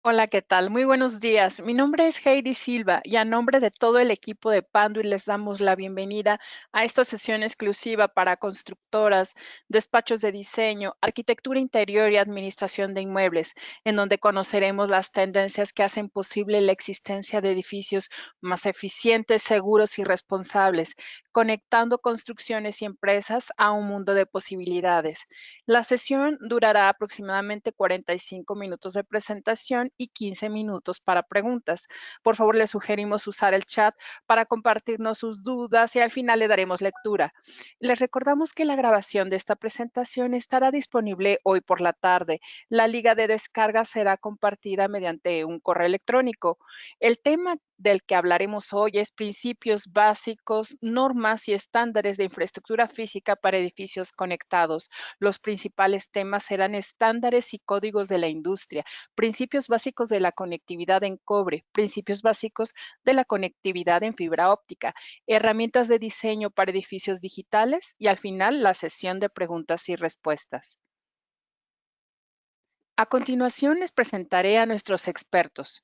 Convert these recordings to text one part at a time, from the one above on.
Hola, ¿qué tal? Muy buenos días. Mi nombre es Heidi Silva y a nombre de todo el equipo de Panduit les damos la bienvenida a esta sesión exclusiva para constructoras, despachos de diseño, arquitectura interior y administración de inmuebles, en donde conoceremos las tendencias que hacen posible la existencia de edificios más eficientes, seguros y responsables, conectando construcciones y empresas a un mundo de posibilidades. La sesión durará aproximadamente 45 minutos de presentación y 15 minutos para preguntas. Por favor, le sugerimos usar el chat para compartirnos sus dudas y al final le daremos lectura. Les recordamos que la grabación de esta presentación estará disponible hoy por la tarde. La liga de descarga será compartida mediante un correo electrónico. El tema del que hablaremos hoy es principios básicos, normas y estándares de infraestructura física para edificios conectados. Los principales temas serán estándares y códigos de la industria, principios básicos de la conectividad en cobre, principios básicos de la conectividad en fibra óptica, herramientas de diseño para edificios digitales y al final la sesión de preguntas y respuestas. A continuación les presentaré a nuestros expertos.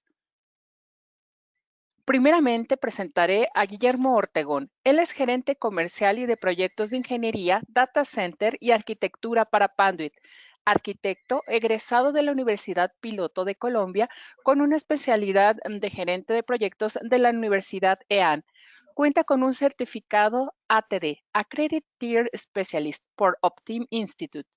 Primeramente presentaré a Guillermo Ortegón. Él es gerente comercial y de proyectos de ingeniería, data center y arquitectura para Panduit. Arquitecto egresado de la Universidad Piloto de Colombia con una especialidad de gerente de proyectos de la Universidad EAN. Cuenta con un certificado ATD, Accredited Tier Specialist por Optim Institute.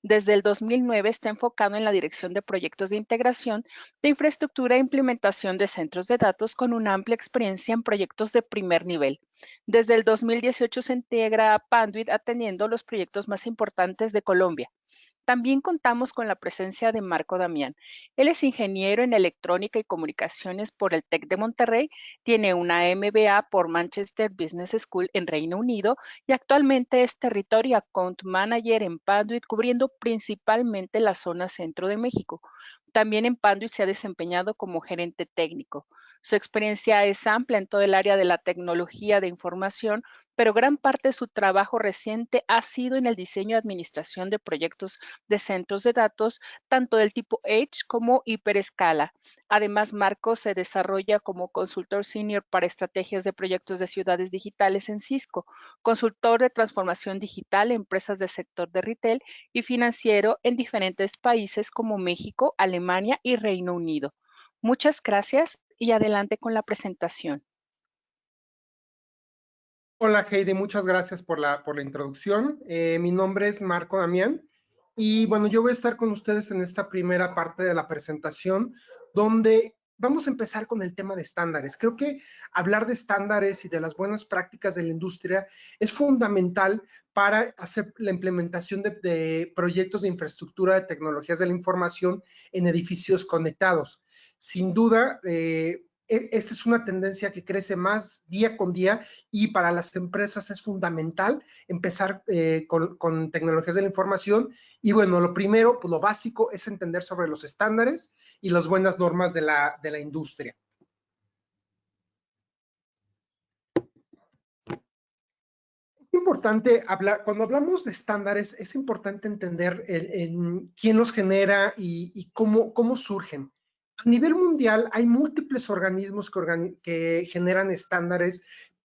Desde el 2009 está enfocado en la dirección de proyectos de integración de infraestructura e implementación de centros de datos con una amplia experiencia en proyectos de primer nivel. Desde el 2018 se integra a Panduit atendiendo los proyectos más importantes de Colombia. También contamos con la presencia de Marco Damián. Él es ingeniero en electrónica y comunicaciones por el TEC de Monterrey, tiene una MBA por Manchester Business School en Reino Unido y actualmente es Territory Account Manager en Panduit, cubriendo principalmente la zona centro de México. También en Panduit se ha desempeñado como gerente técnico. Su experiencia es amplia en todo el área de la tecnología de información, pero gran parte de su trabajo reciente ha sido en el diseño y administración de proyectos de centros de datos, tanto del tipo Edge como hiperescala. Además, Marco se desarrolla como consultor senior para estrategias de proyectos de ciudades digitales en Cisco, consultor de transformación digital en empresas del sector de retail y financiero en diferentes países como México, Alemania y Reino Unido. Muchas gracias y adelante con la presentación. Hola Heidi, muchas gracias por la introducción. Mi nombre es Marco Damián y bueno, yo voy a estar con ustedes en esta primera parte de la presentación donde vamos a empezar con el tema de estándares. Creo que hablar de estándares y de las buenas prácticas de la industria es fundamental para hacer la implementación de proyectos de infraestructura de tecnologías de la información en edificios conectados. Sin duda, esta es una tendencia que crece más día con día y para las empresas es fundamental empezar con tecnologías de la información. Y bueno, lo primero, pues lo básico es entender sobre los estándares y las buenas normas de la industria. Es importante hablar, cuando hablamos de estándares, es importante entender quién los genera y cómo surgen. A nivel mundial hay múltiples organismos que generan estándares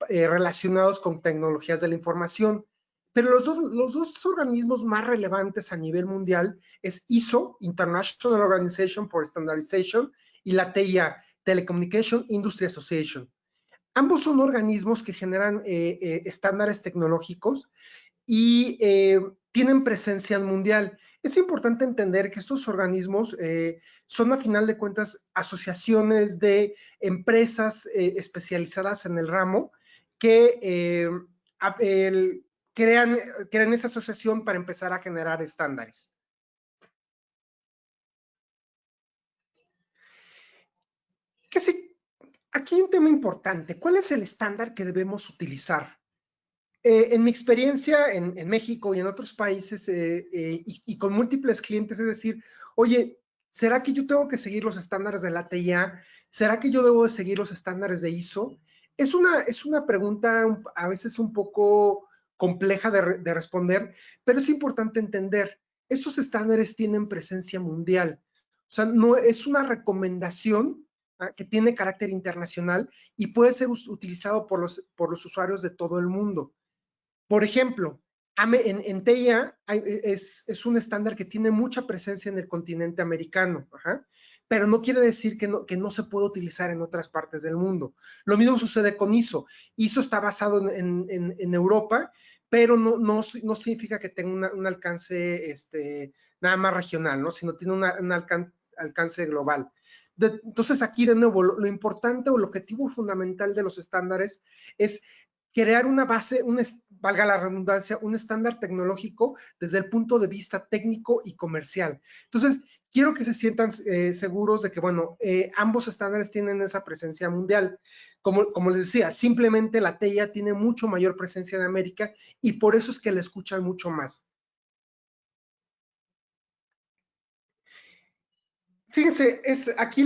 relacionados con tecnologías de la información, pero los dos organismos más relevantes a nivel mundial es ISO, International Organization for Standardization, y la TIA, Telecommunication Industry Association. Ambos son organismos que generan estándares tecnológicos y tienen presencia mundial. Es importante entender que estos organismos son, a final de cuentas, asociaciones de empresas especializadas en el ramo que crean esa asociación para empezar a generar estándares. Aquí hay un tema importante. ¿Cuál es el estándar que debemos utilizar? En mi experiencia en México y en otros países y con múltiples clientes, es decir, oye, ¿será que yo tengo que seguir los estándares de la TIA? ¿Será que yo debo de seguir los estándares de ISO? Es una pregunta a veces un poco compleja de responder, pero es importante entender, estos estándares tienen presencia mundial. sea, no es una recomendación que tiene carácter internacional y puede ser utilizado por los usuarios de todo el mundo. Por ejemplo, en TEIA es un estándar que tiene mucha presencia en el continente americano, pero no quiere decir que no se puede utilizar en otras partes del mundo. Lo mismo sucede con ISO. ISO está basado en Europa, pero no significa que tenga un alcance nada más regional, ¿no? Sino tiene un alcance global. Entonces, aquí de nuevo, lo importante o el objetivo fundamental de los estándares es crear una base, valga la redundancia, un estándar tecnológico desde el punto de vista técnico y comercial. Entonces, quiero que se sientan seguros de que, bueno, ambos estándares tienen esa presencia mundial. Como les decía, simplemente la TEIA tiene mucho mayor presencia en América y por eso es que la escuchan mucho más. Fíjense, aquí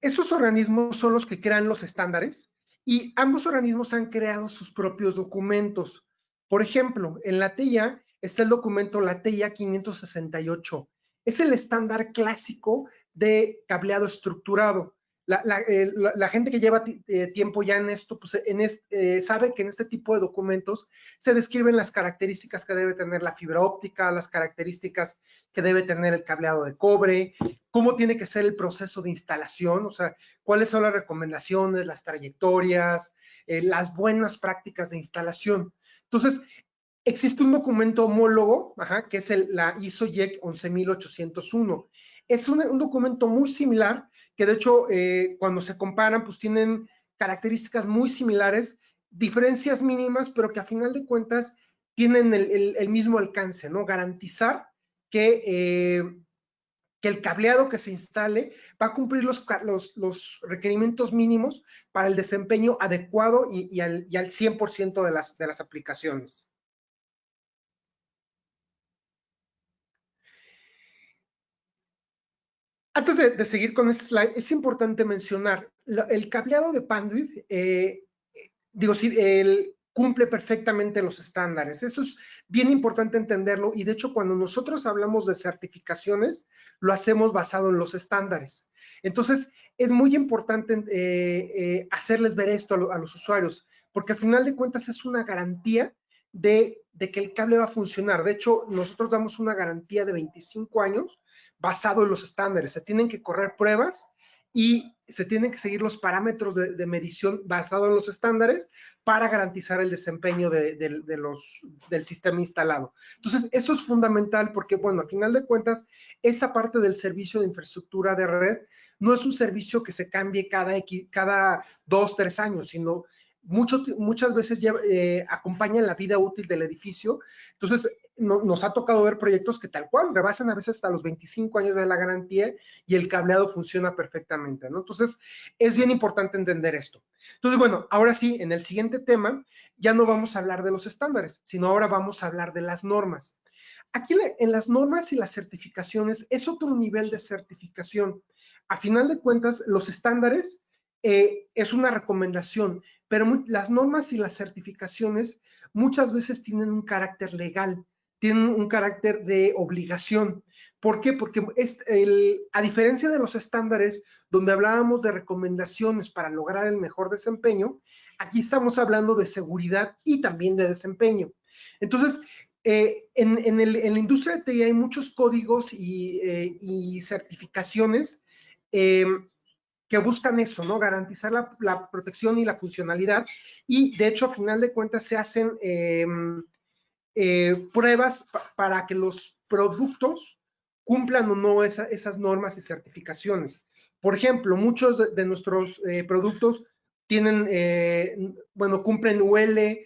estos organismos son los que crean los estándares y ambos organismos han creado sus propios documentos. Por ejemplo, en la TEIA está el documento la TEIA 568. Es el estándar clásico de cableado estructurado. La gente que lleva tiempo ya en esto, pues sabe que en este tipo de documentos se describen las características que debe tener la fibra óptica, las características que debe tener el cableado de cobre, cómo tiene que ser el proceso de instalación, o sea, cuáles son las recomendaciones, las trayectorias, las buenas prácticas de instalación. Entonces, existe un documento homólogo, que es la ISO-IEC 11801. Es un documento muy similar, que de hecho, cuando se comparan, pues tienen características muy similares, diferencias mínimas, pero que a final de cuentas tienen el mismo alcance, ¿no? Garantizar que el cableado que se instale va a cumplir los requerimientos mínimos para el desempeño adecuado y al 100% de las aplicaciones. Antes de seguir con este slide, es importante mencionar, el cableado de Panduit, sí, cumple perfectamente los estándares. Eso es bien importante entenderlo y de hecho cuando nosotros hablamos de certificaciones, lo hacemos basado en los estándares. Entonces, es muy importante hacerles ver esto a los usuarios, porque al final de cuentas es una garantía de que el cable va a funcionar. De hecho, nosotros damos una garantía de 25 años basado en los estándares. Se tienen que correr pruebas y se tienen que seguir los parámetros de medición basados en los estándares para garantizar el desempeño del sistema instalado. Entonces, esto es fundamental porque, bueno, a final de cuentas, esta parte del servicio de infraestructura de red no es un servicio que se cambie cada 2, 3 años, sino muchas veces acompaña la vida útil del edificio. Entonces, nos ha tocado ver proyectos que tal cual rebasan a veces hasta los 25 años de la garantía y el cableado funciona perfectamente, ¿no? Entonces, es bien importante entender esto. Entonces, bueno, ahora sí, en el siguiente tema, ya no vamos a hablar de los estándares, sino ahora vamos a hablar de las normas. Aquí en las normas y las certificaciones es otro nivel de certificación. A final de cuentas, los estándares es una recomendación, pero las normas y las certificaciones muchas veces tienen un carácter legal, tienen un carácter de obligación. ¿Por qué? Porque a diferencia de los estándares donde hablábamos de recomendaciones para lograr el mejor desempeño, aquí estamos hablando de seguridad y también de desempeño. Entonces, en la industria de TI hay muchos códigos y certificaciones que buscan eso, ¿no? Garantizar la protección y la funcionalidad. Y de hecho, a final de cuentas, se hacen pruebas para que los productos cumplan o no esas normas y certificaciones. Por ejemplo, muchos de nuestros productos tienen, cumplen UL,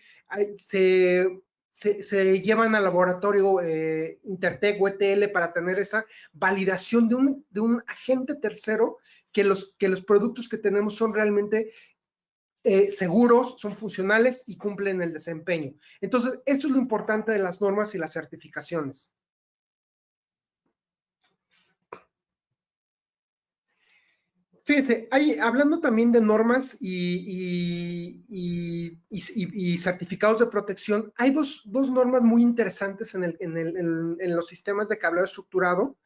se llevan al laboratorio Intertek o ETL para tener esa validación de un agente tercero que los productos que tenemos son realmente seguros, son funcionales y cumplen el desempeño. Entonces, esto es lo importante de las normas y las certificaciones. Fíjense, hablando también de normas y certificados de protección, hay dos normas muy interesantes en los sistemas de cableado estructurado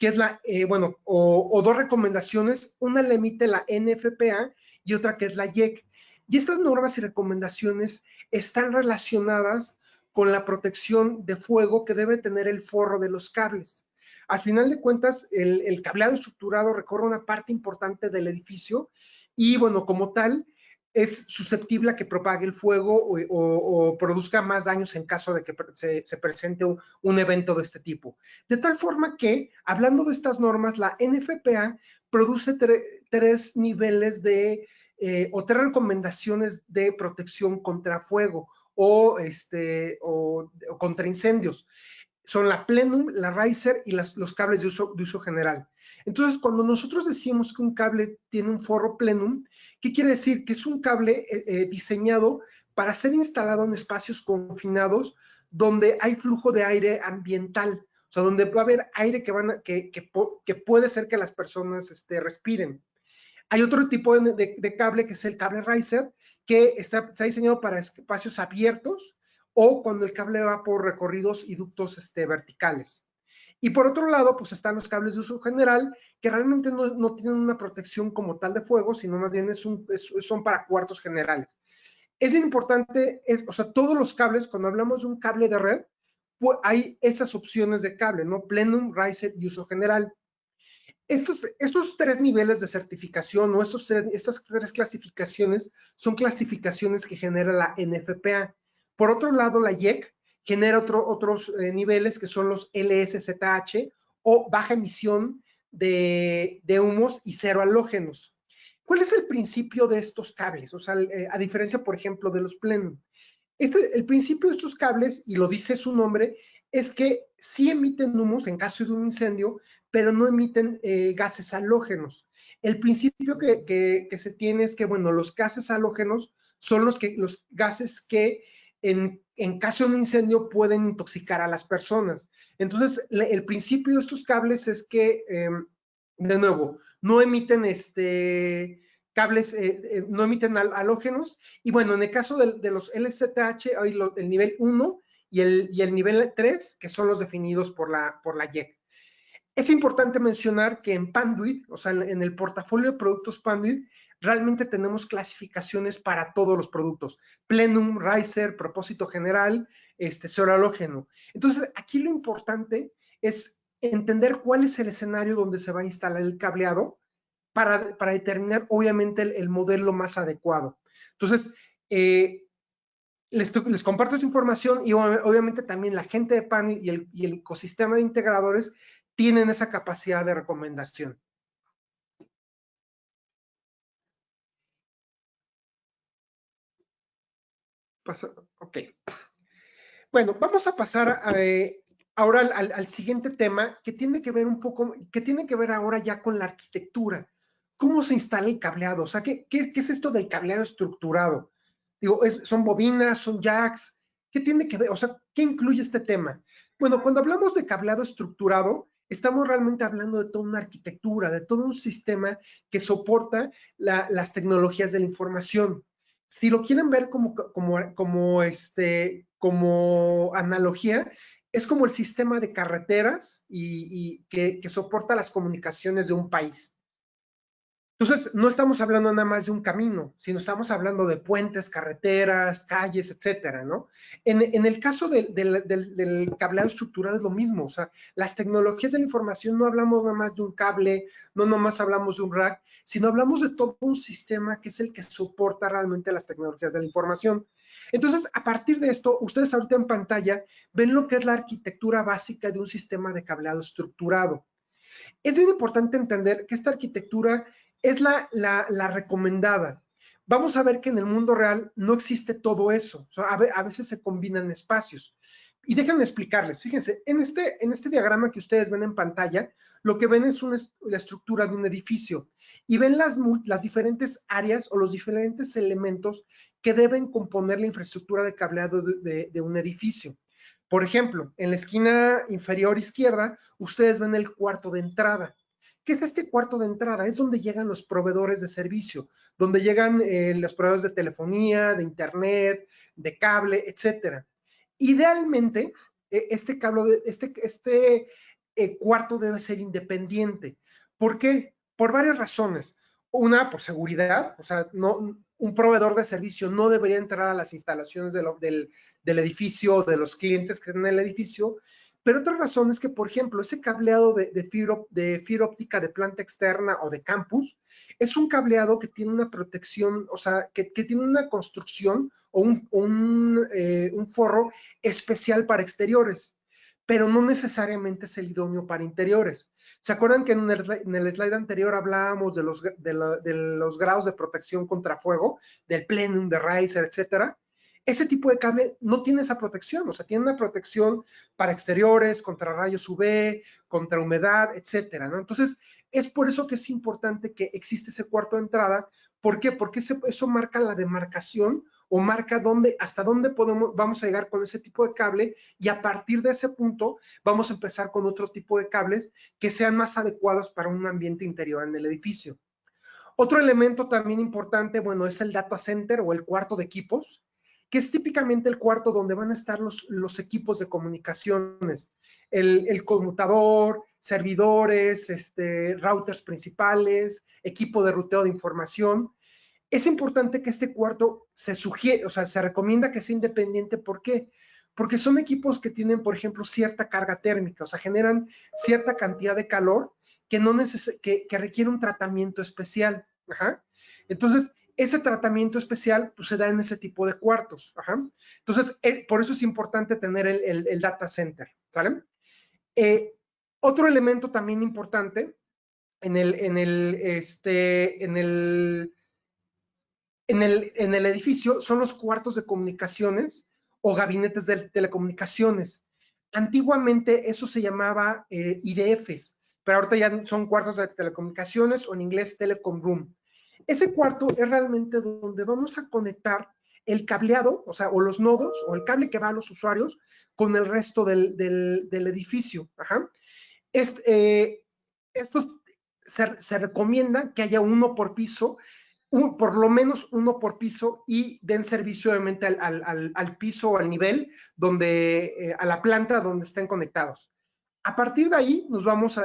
que es bueno, o dos recomendaciones, una la emite la NFPA y otra que es la IEC. Y estas normas y recomendaciones están relacionadas con la protección de fuego que debe tener el forro de los cables. Al final de cuentas, el cableado estructurado recorre una parte importante del edificio y, bueno, como tal, es susceptible a que propague el fuego o produzca más daños en caso de que se presente un evento de este tipo. De tal forma que, hablando de estas normas, la NFPA produce tres niveles o tres recomendaciones de protección contra fuego o contra incendios. Son la Plenum, la Riser y los cables de uso general. Entonces, cuando nosotros decimos que un cable tiene un forro Plenum, ¿qué quiere decir? Que es un cable diseñado para ser instalado en espacios confinados donde hay flujo de aire ambiental, o sea, donde va a haber aire que puede ser que las personas respiren. Hay otro tipo de cable que es el cable riser, que está diseñado para espacios abiertos o cuando el cable va por recorridos y ductos verticales. Y por otro lado, pues están los cables de uso general, que realmente no tienen una protección como tal de fuego, sino más bien son para cuartos generales. Es bien importante, o sea, todos los cables, cuando hablamos de un cable de red, pues hay esas opciones de cable, ¿no? Plenum, riser y uso general. Estos tres niveles de certificación o estas tres clasificaciones son clasificaciones que genera la NFPA. Por otro lado, la IEC genera otros niveles que son los LSZH o baja emisión de humos y cero halógenos. ¿Cuál es el principio de estos cables? O sea, a diferencia, por ejemplo, de los Plenum. El principio de estos cables, y lo dice su nombre, es que sí emiten humos en caso de un incendio, pero no emiten gases halógenos. El principio que se tiene es que, bueno, los gases halógenos son los gases que en caso de un incendio pueden intoxicar a las personas. Entonces, el principio de estos cables es que, de nuevo, no emiten cables, no emiten halógenos. Y bueno, en el caso de los LZH, hay el nivel 1 y el nivel 3, que son los definidos por la IEC. Es importante mencionar que en Panduit, o sea, en el portafolio de productos Panduit, realmente tenemos clasificaciones para todos los productos. Plenum, Riser, propósito general, cero halógeno. Entonces, aquí lo importante es entender cuál es el escenario donde se va a instalar el cableado para determinar, obviamente, el modelo más adecuado. Entonces, les comparto esa información y obviamente también la gente de PAN y el ecosistema de integradores tienen esa capacidad de recomendación. Ok. Bueno, vamos a pasar ahora al siguiente tema que tiene que ver ahora ya con la arquitectura. ¿Cómo se instala el cableado? O sea, ¿qué es esto del cableado estructurado? Digo, son bobinas, son jacks, ¿qué tiene que ver? O sea, ¿qué incluye este tema? Bueno, cuando hablamos de cableado estructurado, estamos realmente hablando de toda una arquitectura, de todo un sistema que soporta las tecnologías de la información. Si lo quieren ver como analogía, es como el sistema de carreteras y que soporta las comunicaciones de un país. Entonces, no estamos hablando nada más de un camino, sino estamos hablando de puentes, carreteras, calles, etcétera, ¿no? En el caso del cableado estructurado es lo mismo, o sea, las tecnologías de la información no hablamos nada más de un cable, no nomás hablamos de un rack, sino hablamos de todo un sistema que es el que soporta realmente las tecnologías de la información. Entonces, a partir de esto, ustedes ahorita en pantalla ven lo que es la arquitectura básica de un sistema de cableado estructurado. Es bien importante entender que esta arquitectura es la recomendada. Vamos a ver que en el mundo real no existe todo eso. O sea, a veces se combinan espacios. Y déjenme explicarles. Fíjense, en este diagrama que ustedes ven en pantalla, lo que ven es la estructura de un edificio y ven las diferentes áreas o los diferentes elementos que deben componer la infraestructura de cableado de un edificio. Por ejemplo, en la esquina inferior izquierda, ustedes ven el cuarto de entrada. ¿Qué es este cuarto de entrada? Es donde llegan los proveedores de servicio, donde llegan los proveedores de telefonía, de internet, de cable, etcétera. Idealmente, este cuarto debe ser independiente. ¿Por qué? Por varias razones. Una, por seguridad, o sea, no, un proveedor de servicio no debería entrar a las instalaciones del edificio, de los clientes que están en el edificio. Pero otra razón es que, por ejemplo, ese cableado de fibra óptica de planta externa o de campus es un cableado que tiene una protección, o sea, que tiene una construcción o un forro especial para exteriores, pero no necesariamente es el idóneo para interiores. ¿Se acuerdan que en el slide anterior hablábamos de los grados de protección contra fuego, del plenum, de riser, etcétera? Ese tipo de cable no tiene esa protección, o sea, tiene una protección para exteriores, contra rayos UV, contra humedad, etcétera, ¿no? Entonces, es por eso que es importante que existe ese cuarto de entrada. ¿Por qué? Porque eso marca la demarcación o marca hasta dónde vamos a llegar con ese tipo de cable, y a partir de ese punto vamos a empezar con otro tipo de cables que sean más adecuados para un ambiente interior en el edificio. Otro elemento también importante, bueno, es el data center o el cuarto de equipos, que es típicamente el cuarto donde van a estar los equipos de comunicaciones, el conmutador, servidores, routers principales, equipo de ruteo de información. Es importante que este cuarto o sea, se recomienda que sea independiente. ¿Por qué? Porque son equipos que tienen, por ejemplo, cierta carga térmica, o sea, generan cierta cantidad de calor que requiere un tratamiento especial. Ajá. Entonces, ese tratamiento especial pues, se da en ese tipo de cuartos. Ajá. Entonces, por eso es importante tener el data center. ¿Sale? Otro elemento también importante en el edificio son los cuartos de comunicaciones o gabinetes de telecomunicaciones. Antiguamente eso se llamaba IDFs, pero ahorita ya son cuartos de telecomunicaciones, o en inglés Telecom Room. Ese cuarto es realmente donde vamos a conectar el cableado, o sea, o los nodos, o el cable que va a los usuarios con el resto del edificio. Ajá. Estos se recomienda que haya uno por piso, por lo menos uno por piso, y den servicio obviamente al piso o al nivel, a la planta donde estén conectados. A partir de ahí nos vamos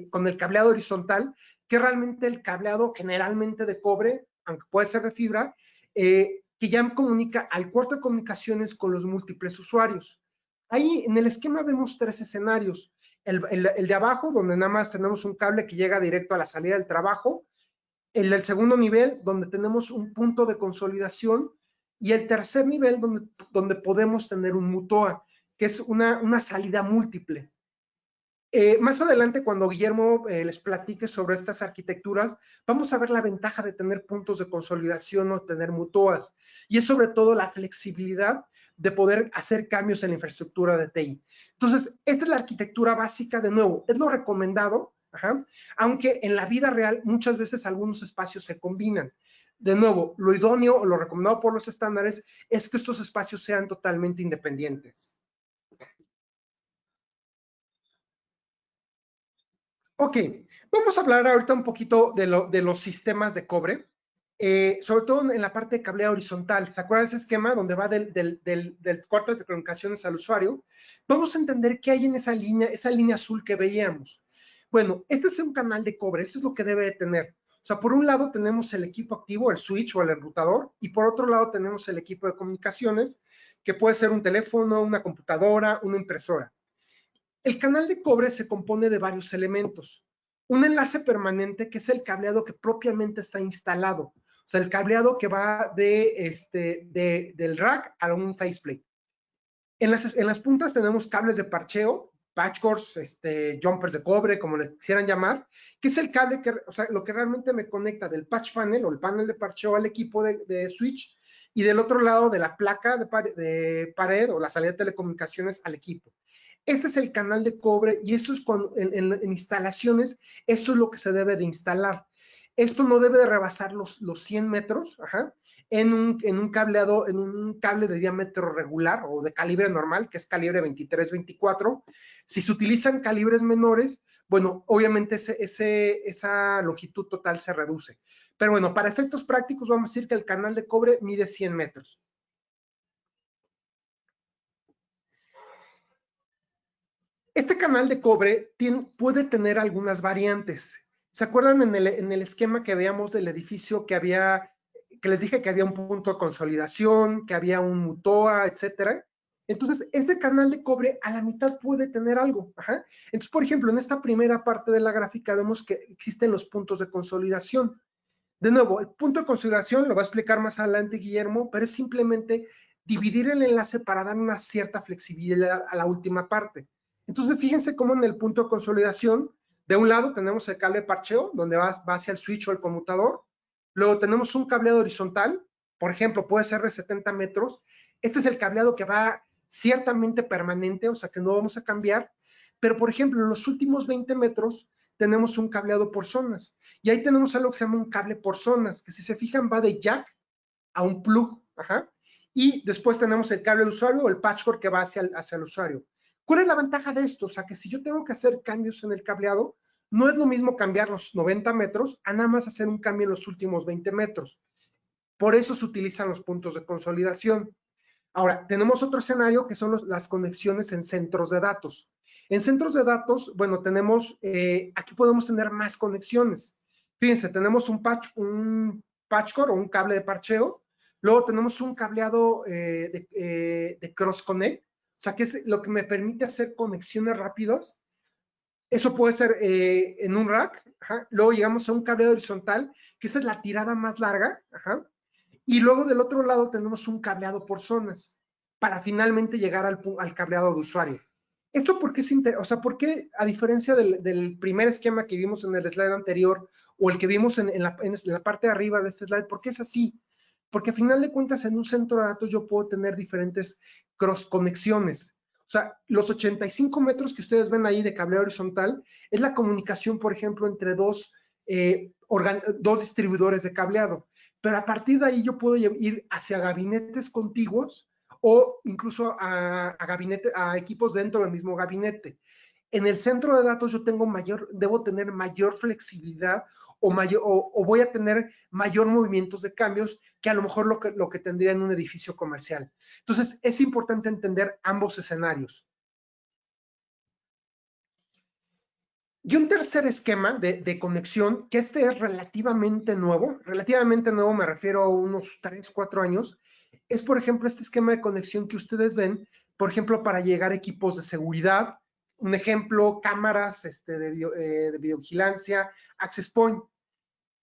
con el cableado horizontal, que es realmente el cableado generalmente de cobre, aunque puede ser de fibra, que ya comunica al cuarto de comunicaciones con los múltiples usuarios. Ahí en el esquema vemos tres escenarios. El de abajo, donde nada más tenemos un cable que llega directo a la salida del trabajo. El segundo nivel, donde tenemos un punto de consolidación. Y el tercer nivel, donde podemos tener un MUTOA, que es una salida múltiple. Más adelante, cuando Guillermo les platique sobre estas arquitecturas, vamos a ver la ventaja de tener puntos de consolidación o tener MUTOAs. Y es sobre todo la flexibilidad de poder hacer cambios en la infraestructura de TI. Entonces, esta es la arquitectura básica. De nuevo, es lo recomendado, ajá, aunque en la vida real muchas veces algunos espacios se combinan. De nuevo, lo idóneo o lo recomendado por los estándares es que estos espacios sean totalmente independientes. Ok, vamos a hablar ahorita un poquito de los sistemas de cobre, sobre todo en la parte de cableado horizontal. ¿Se acuerdan ese esquema donde va del cuarto de comunicaciones al usuario? Vamos a entender qué hay en esa línea azul que veíamos. Bueno, este es un canal de cobre, esto es lo que debe de tener. O sea, por un lado tenemos el equipo activo, el switch o el enrutador, y por otro lado tenemos el equipo de comunicaciones, que puede ser un teléfono, una computadora, una impresora. El canal de cobre se compone de varios elementos. Un enlace permanente, que es el cableado que propiamente está instalado. O sea, el cableado que va del rack a un faceplate. En las puntas tenemos cables de parcheo, patchcords, jumpers de cobre, como les quisieran llamar, que es el cable o sea, lo que realmente me conecta del patch panel o el panel de parcheo al equipo de switch, y del otro lado de la placa de pared o la salida de telecomunicaciones al equipo. Este es el canal de cobre, y esto es en instalaciones, esto es lo que se debe de instalar. Esto no debe de rebasar los 100 metros, ajá, en un cable de diámetro regular o de calibre normal, que es calibre 23-24. Si se utilizan calibres menores, bueno, obviamente esa longitud total se reduce. Pero bueno, para efectos prácticos vamos a decir que el canal de cobre mide 100 metros. Este canal de cobre puede tener algunas variantes. ¿Se acuerdan en el esquema que veíamos del edificio que les dije que había un punto de consolidación, que había un MUTOA, etcétera? Entonces, ese canal de cobre a la mitad puede tener algo. Ajá. Entonces, por ejemplo, en esta primera parte de la gráfica vemos que existen los puntos de consolidación. De nuevo, el punto de consolidación lo va a explicar más adelante Guillermo, pero es simplemente dividir el enlace para dar una cierta flexibilidad a la última parte. Entonces, fíjense cómo en el punto de consolidación, de un lado tenemos el cable de parcheo, donde va hacia el switch o el conmutador. Luego tenemos un cableado horizontal, por ejemplo, puede ser de 70 metros. Este es el cableado que va ciertamente permanente, o sea que no vamos a cambiar. Pero, por ejemplo, en los últimos 20 metros tenemos un cableado por zonas. Y ahí tenemos algo que se llama un cable por zonas, que si se fijan va de jack a un plug. Ajá. Y después tenemos el cable de usuario o el patchcord que va hacia el usuario. ¿Cuál es la ventaja de esto? O sea, que si yo tengo que hacer cambios en el cableado, no es lo mismo cambiar los 90 metros a nada más hacer un cambio en los últimos 20 metros. Por eso se utilizan los puntos de consolidación. Ahora, tenemos otro escenario que son las conexiones en centros de datos. En centros de datos, bueno, tenemos, aquí podemos tener más conexiones. Fíjense, tenemos un patchcore o un cable de parcheo, luego tenemos un cableado de cross connect, o sea, que es lo que me permite hacer conexiones rápidas. Eso puede ser en un rack, ajá. Luego llegamos a un cableado horizontal, que esa es la tirada más larga, ajá. Y luego del otro lado tenemos un cableado por zonas para finalmente llegar al cableado de usuario. ¿Esto por qué es o sea, por qué, a diferencia del primer esquema que vimos en el slide anterior o el que vimos en la parte de arriba de este slide, por qué es así? Porque a final de cuentas en un centro de datos yo puedo tener diferentes cross conexiones. O sea, los 85 metros que ustedes ven ahí de cableado horizontal es la comunicación, por ejemplo, entre dos distribuidores de cableado. Pero a partir de ahí yo puedo ir hacia gabinetes contiguos o incluso a equipos dentro del mismo gabinete. En el centro de datos yo debo tener mayor flexibilidad o voy a tener mayor movimientos de cambios que a lo mejor lo que tendría en un edificio comercial. Entonces, es importante entender ambos escenarios. Y un tercer esquema de conexión, que este es relativamente nuevo me refiero a unos 3, 4 años, es por ejemplo este esquema de conexión que ustedes ven, por ejemplo, para llegar a equipos de seguridad, un ejemplo, cámaras de videovigilancia, access point.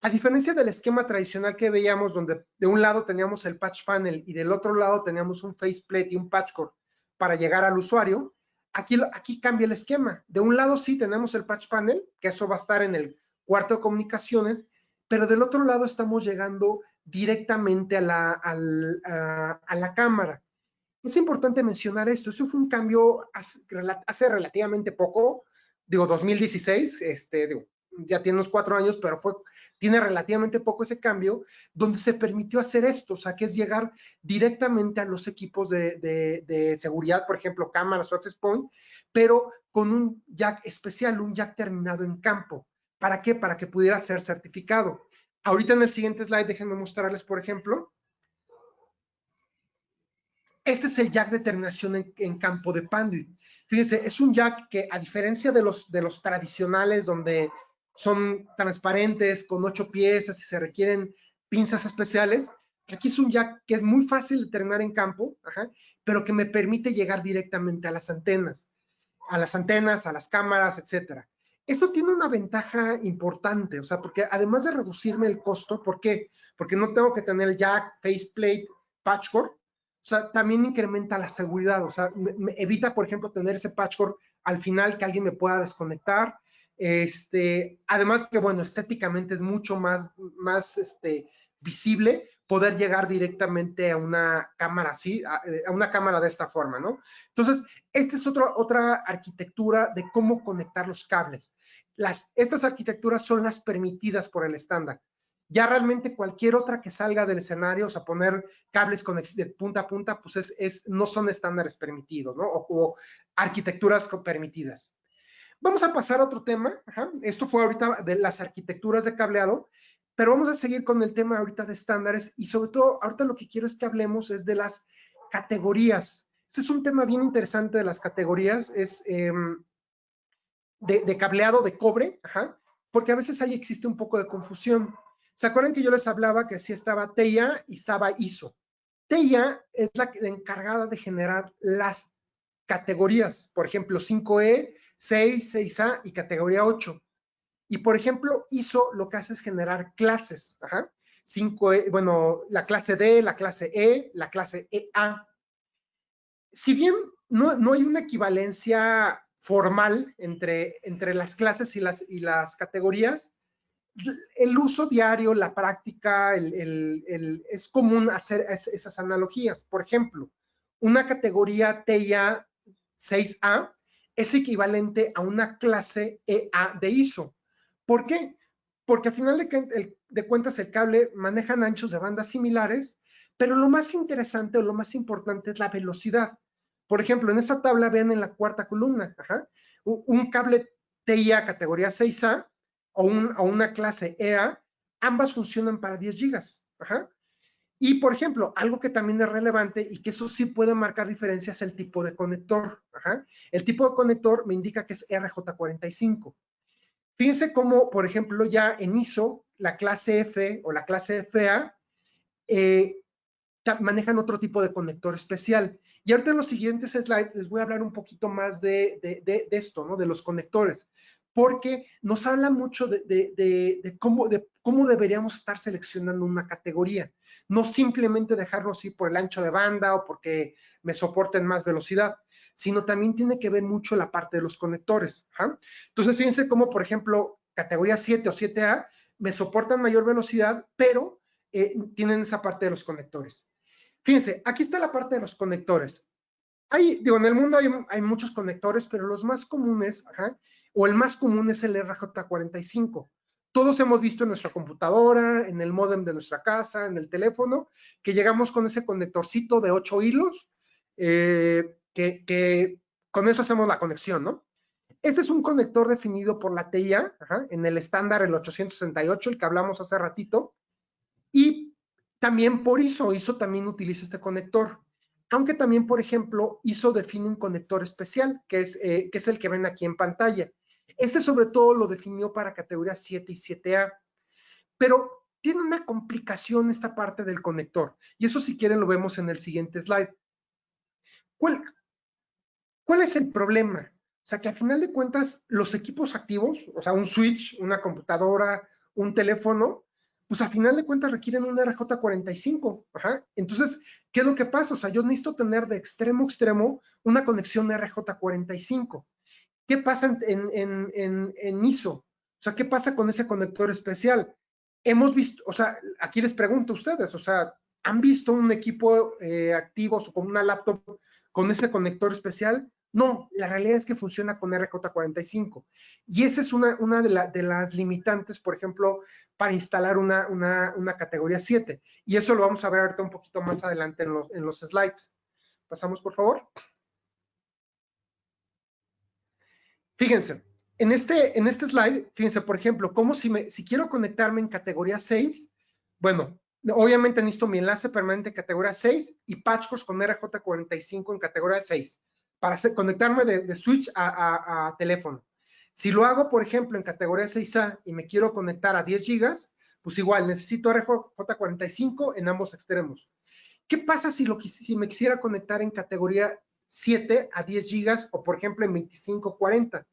A diferencia del esquema tradicional que veíamos, donde de un lado teníamos el patch panel y del otro lado teníamos un faceplate y un patchcore para llegar al usuario, aquí cambia el esquema. De un lado sí tenemos el patch panel, que eso va a estar en el cuarto de comunicaciones, pero del otro lado estamos llegando directamente a la cámara. Es importante mencionar esto. Esto fue un cambio hace relativamente poco, digo 2016, ya tiene unos 4 años, pero tiene relativamente poco ese cambio, donde se permitió hacer esto, o sea, que es llegar directamente a los equipos de seguridad, por ejemplo, cámaras o access point, pero con un jack especial, un jack terminado en campo. ¿Para qué? Para que pudiera ser certificado. Ahorita en el siguiente slide, déjenme mostrarles, por ejemplo, este es el jack de terminación en campo de Panduit. Fíjense, es un jack que a diferencia de los tradicionales donde son transparentes con 8 piezas y se requieren pinzas especiales, aquí es un jack que es muy fácil de terminar en campo, ajá, pero que me permite llegar directamente a las antenas, a las cámaras, etcétera. Esto tiene una ventaja importante, o sea, porque además de reducirme el costo, ¿por qué? Porque no tengo que tener jack, faceplate, patchcore. O sea, también incrementa la seguridad, o sea, me evita, por ejemplo, tener ese patchcore al final que alguien me pueda desconectar. Además que, bueno, estéticamente es mucho más visible poder llegar directamente a una cámara así, a una cámara de esta forma, ¿no? Entonces, esta es otra arquitectura de cómo conectar los cables. Estas arquitecturas son las permitidas por el estándar. Ya realmente cualquier otra que salga del escenario, o sea, poner cables de punta a punta, pues no son estándares permitidos, ¿no? O arquitecturas permitidas. Vamos a pasar a otro tema. Ajá. Esto fue ahorita de las arquitecturas de cableado, pero vamos a seguir con el tema ahorita de estándares y sobre todo ahorita lo que quiero es que hablemos es de las categorías. Ese es un tema bien interesante de las categorías. de cableado de cobre, porque a veces ahí existe un poco de confusión. ¿Se acuerdan que yo les hablaba que sí estaba TEIA y estaba ISO? TEIA es la encargada de generar las categorías, por ejemplo, 5E, 6, 6A y categoría 8. Y por ejemplo, ISO lo que hace es generar clases. 5E, bueno, la clase D, la clase E, la clase EA. Si bien no hay una equivalencia formal entre las clases y las categorías, el uso diario, la práctica, es común hacer esas analogías. Por ejemplo, una categoría TIA 6A es equivalente a una clase EA de ISO. ¿Por qué? Porque al final de cuentas el cable manejan anchos de bandas similares, pero lo más interesante o lo más importante es la velocidad. Por ejemplo, en esta tabla vean en la cuarta columna, un cable TIA categoría 6A o una clase EA, ambas funcionan para 10 gigas. Y, por ejemplo, algo que también es relevante y que eso sí puede marcar diferencia es el tipo de conector. El tipo de conector me indica que es RJ45. Fíjense cómo, por ejemplo, ya en ISO, la clase F o la clase FA manejan otro tipo de conector especial. Y ahorita en los siguientes slides les voy a hablar un poquito más de esto, ¿no? De los conectores, porque nos habla mucho de cómo deberíamos estar seleccionando una categoría. No simplemente dejarlo así por el ancho de banda o porque me soporten más velocidad, sino también tiene que ver mucho la parte de los conectores. Entonces, fíjense cómo, por ejemplo, categoría 7 o 7A me soportan mayor velocidad, pero tienen esa parte de los conectores. Fíjense, aquí está la parte de los conectores. En el mundo hay muchos conectores, pero los más comunes, o el más común es el RJ45. Todos hemos visto en nuestra computadora, en el módem de nuestra casa, en el teléfono, que llegamos con ese conectorcito de 8 hilos, que con eso hacemos la conexión, ¿no? Este es un conector definido por la TIA, en el estándar el 868, el que hablamos hace ratito, y también por ISO. ISO también utiliza este conector. Aunque también, por ejemplo, ISO define un conector especial, que es el que ven aquí en pantalla. Este sobre todo lo definió para categoría 7 y 7A. Pero tiene una complicación esta parte del conector. Y eso, si quieren, lo vemos en el siguiente slide. ¿Cuál es el problema? O sea, que al final de cuentas, los equipos activos, o sea, un switch, una computadora, un teléfono, pues al final de cuentas requieren un RJ45. Entonces, ¿qué es lo que pasa? O sea, yo necesito tener de extremo a extremo una conexión RJ45. ¿Qué pasa en ISO? O sea, ¿qué pasa con ese conector especial? Hemos visto, o sea, aquí les pregunto a ustedes, o sea, ¿han visto un equipo activo o con una laptop con ese conector especial? No, la realidad es que funciona con RJ45. Y esa es una de las limitantes, por ejemplo, para instalar una categoría 7. Y eso lo vamos a ver ahorita un poquito más adelante en los slides. Pasamos, por favor. Fíjense, en este slide, fíjense, por ejemplo, como si quiero conectarme en categoría 6, bueno, obviamente necesito mi enlace permanente en categoría 6 y patchcodes con RJ45 en categoría 6 para conectarme de switch a teléfono. Si lo hago, por ejemplo, en categoría 6A y me quiero conectar a 10 gigas, pues igual necesito RJ45 en ambos extremos. ¿Qué pasa si me quisiera conectar en categoría 7 a 10 gigas o, por ejemplo, en 2540?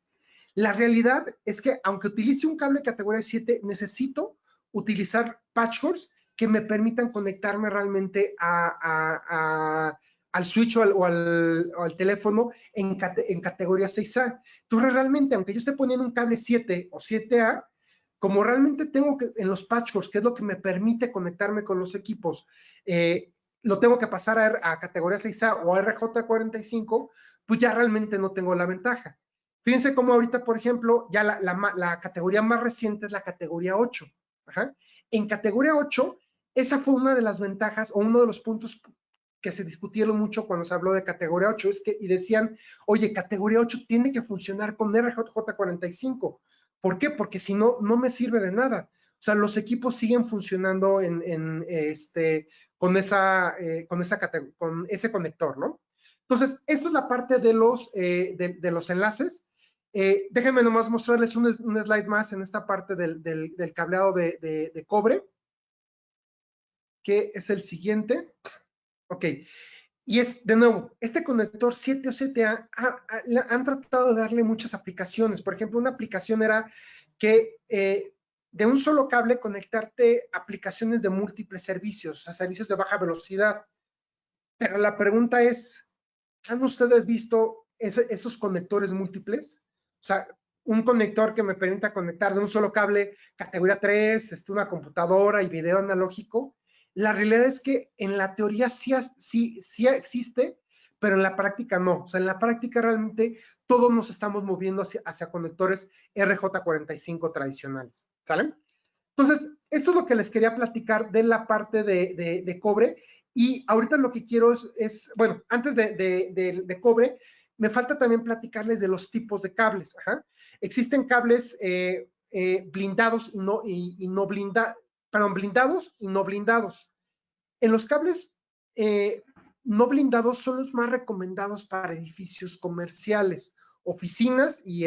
La realidad es que, aunque utilice un cable categoría 7, necesito utilizar patchcords que me permitan conectarme realmente al switch o al teléfono en categoría 6A. Entonces, realmente, aunque yo esté poniendo un cable 7 o 7A, como realmente tengo que, en los patchcords, que es lo que me permite conectarme con los equipos, lo tengo que pasar a categoría 6A o a RJ45, pues ya realmente no tengo la ventaja. Fíjense cómo ahorita, por ejemplo, ya la categoría más reciente es la categoría 8. En categoría 8, esa fue una de las ventajas o uno de los puntos que se discutieron mucho cuando se habló de categoría 8, y decían, oye, categoría 8 tiene que funcionar con RJ45. ¿Por qué? Porque si no, no me sirve de nada. O sea, los equipos siguen funcionando con ese conector, ¿no? Entonces, esto es la parte de los enlaces. Déjenme nomás mostrarles un slide más en esta parte del cableado de cobre, que es el siguiente. Ok, y es, de nuevo, este conector 7 o 7A han tratado de darle muchas aplicaciones. Por ejemplo, una aplicación era que de un solo cable conectarte aplicaciones de múltiples servicios, o sea, servicios de baja velocidad. Pero la pregunta es, ¿han ustedes visto esos conectores múltiples? O sea, un conector que me permita conectar de un solo cable, categoría 3, una computadora y video analógico. La realidad es que en la teoría sí existe, pero en la práctica no. O sea, en la práctica realmente todos nos estamos moviendo hacia conectores RJ45 tradicionales. ¿Sale? Entonces, esto es lo que les quería platicar de la parte de cobre. Y ahorita lo que quiero bueno, antes de cobre, me falta también platicarles de los tipos de cables. Ajá. Existen cables blindados y no blindados, perdón, blindados y no blindados. En los cables no blindados son los más recomendados para edificios comerciales, oficinas y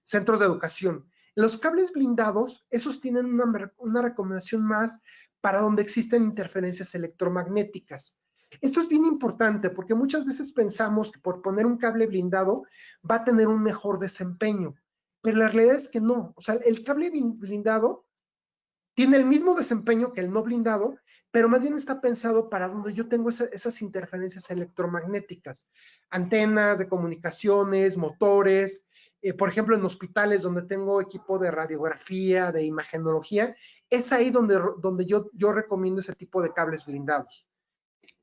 centros de educación. Los cables blindados, esos tienen una recomendación más para donde existen interferencias electromagnéticas. Esto es bien importante porque muchas veces pensamos que por poner un cable blindado va a tener un mejor desempeño, pero la realidad es que no. O sea, el cable blindado tiene el mismo desempeño que el no blindado, pero más bien está pensado para donde yo tengo esas interferencias electromagnéticas, antenas de comunicaciones, motores, por ejemplo, en hospitales donde tengo equipo de radiografía, de imagenología, es ahí donde yo recomiendo ese tipo de cables blindados.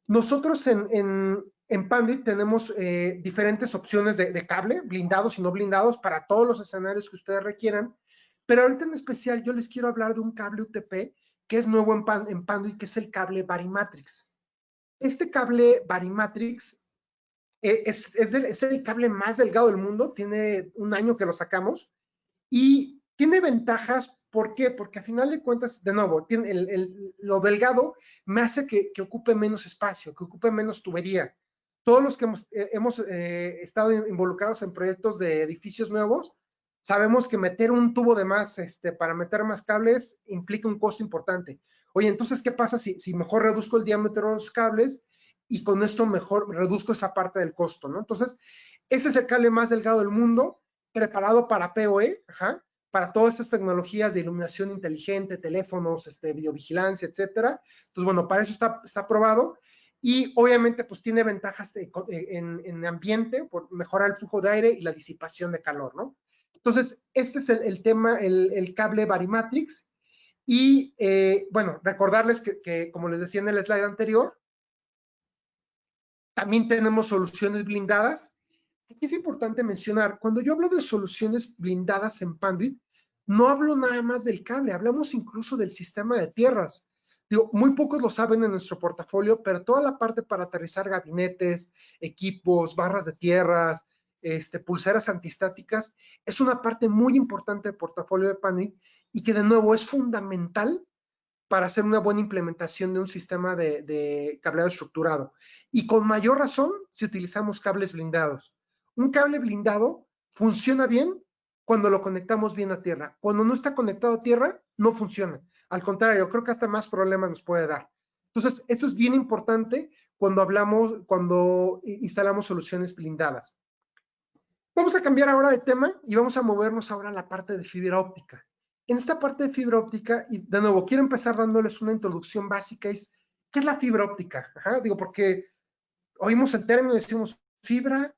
Nosotros en Pandic tenemos diferentes opciones de cable, blindados y no blindados, para todos los escenarios que ustedes requieran, pero ahorita en especial yo les quiero hablar de un cable UTP que es nuevo en Pandic, que es el cable Varimatrix. Este cable Varimatrix es el cable más delgado del mundo, tiene un año que lo sacamos, y tiene ventajas. ¿Por qué? Porque a final de cuentas, de nuevo, lo delgado me hace que ocupe menos espacio, que ocupe menos tubería. Todos los que hemos estado involucrados en proyectos de edificios nuevos, sabemos que meter un tubo de más para meter más cables implica un costo importante. Oye, entonces, ¿qué pasa si mejor reduzco el diámetro de los cables y con esto mejor reduzco esa parte del costo, ¿no? Entonces, ese es el cable más delgado del mundo, preparado para PoE, ajá, para todas estas tecnologías de iluminación inteligente, teléfonos, videovigilancia, etcétera. Entonces, bueno, para eso está aprobado. Y obviamente, pues tiene ventajas en ambiente, por mejorar el flujo de aire y la disipación de calor, ¿no? Entonces, este es el tema, el cable Varimatrix. Y bueno, recordarles que, como les decía en el slide anterior, también tenemos soluciones blindadas. Aquí es importante mencionar, cuando yo hablo de soluciones blindadas en Panduit, no hablo nada más del cable, hablamos incluso del sistema de tierras. Digo, muy pocos lo saben en nuestro portafolio, pero toda la parte para aterrizar gabinetes, equipos, barras de tierras, pulseras antiestáticas, es una parte muy importante del portafolio de Panduit y que de nuevo es fundamental para hacer una buena implementación de un sistema de cableado estructurado. Y con mayor razón si utilizamos cables blindados. Un cable blindado funciona bien cuando lo conectamos bien a tierra. Cuando no está conectado a tierra, no funciona. Al contrario, creo que hasta más problemas nos puede dar. Entonces, esto es bien importante cuando instalamos soluciones blindadas. Vamos a cambiar ahora de tema y vamos a movernos ahora a la parte de fibra óptica. En esta parte de fibra óptica, y de nuevo, quiero empezar dándoles una introducción básica, ¿qué es la fibra óptica? Ajá, digo, porque oímos el término y decimos, fibra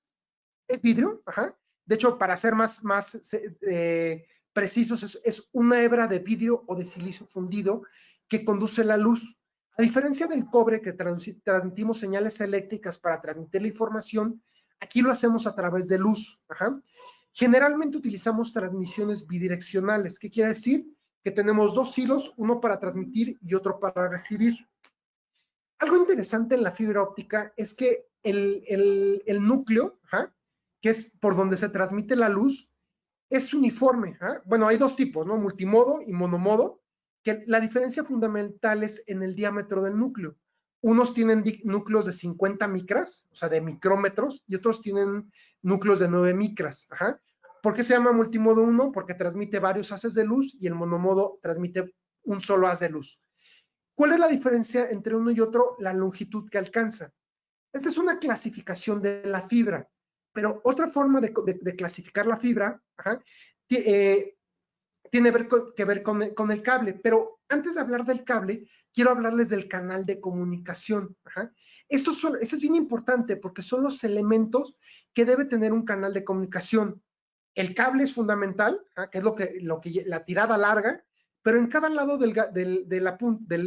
es vidrio, ajá. De hecho, para ser más precisos, es una hebra de vidrio o de silicio fundido que conduce la luz. A diferencia del cobre, que transmitimos señales eléctricas para transmitir la información, aquí lo hacemos a través de luz. Ajá. Generalmente utilizamos transmisiones bidireccionales. ¿Qué quiere decir? Que tenemos dos hilos, uno para transmitir y otro para recibir. Algo interesante en la fibra óptica es que el núcleo, ajá, que es por donde se transmite la luz, es uniforme. ¿Ah? Bueno, hay dos tipos, ¿no? Multimodo y monomodo, que la diferencia fundamental es en el diámetro del núcleo. unos tienen núcleos de 50 micras, o sea, de micrómetros, y otros tienen núcleos de 9 micras. Ajá. ¿Por qué se llama multimodo 1? Porque transmite varios haces de luz y el monomodo transmite un solo haz de luz. ¿Cuál es la diferencia entre uno y otro? La longitud que alcanza. Esta es una clasificación de la fibra, pero otra forma de clasificar la fibra, ajá, tiene que ver con el cable, pero antes de hablar del cable, quiero hablarles del canal de comunicación. Ajá. Esto es bien importante porque son los elementos que debe tener un canal de comunicación. El cable es fundamental, ¿ah? Que es la tirada larga, pero en cada lado de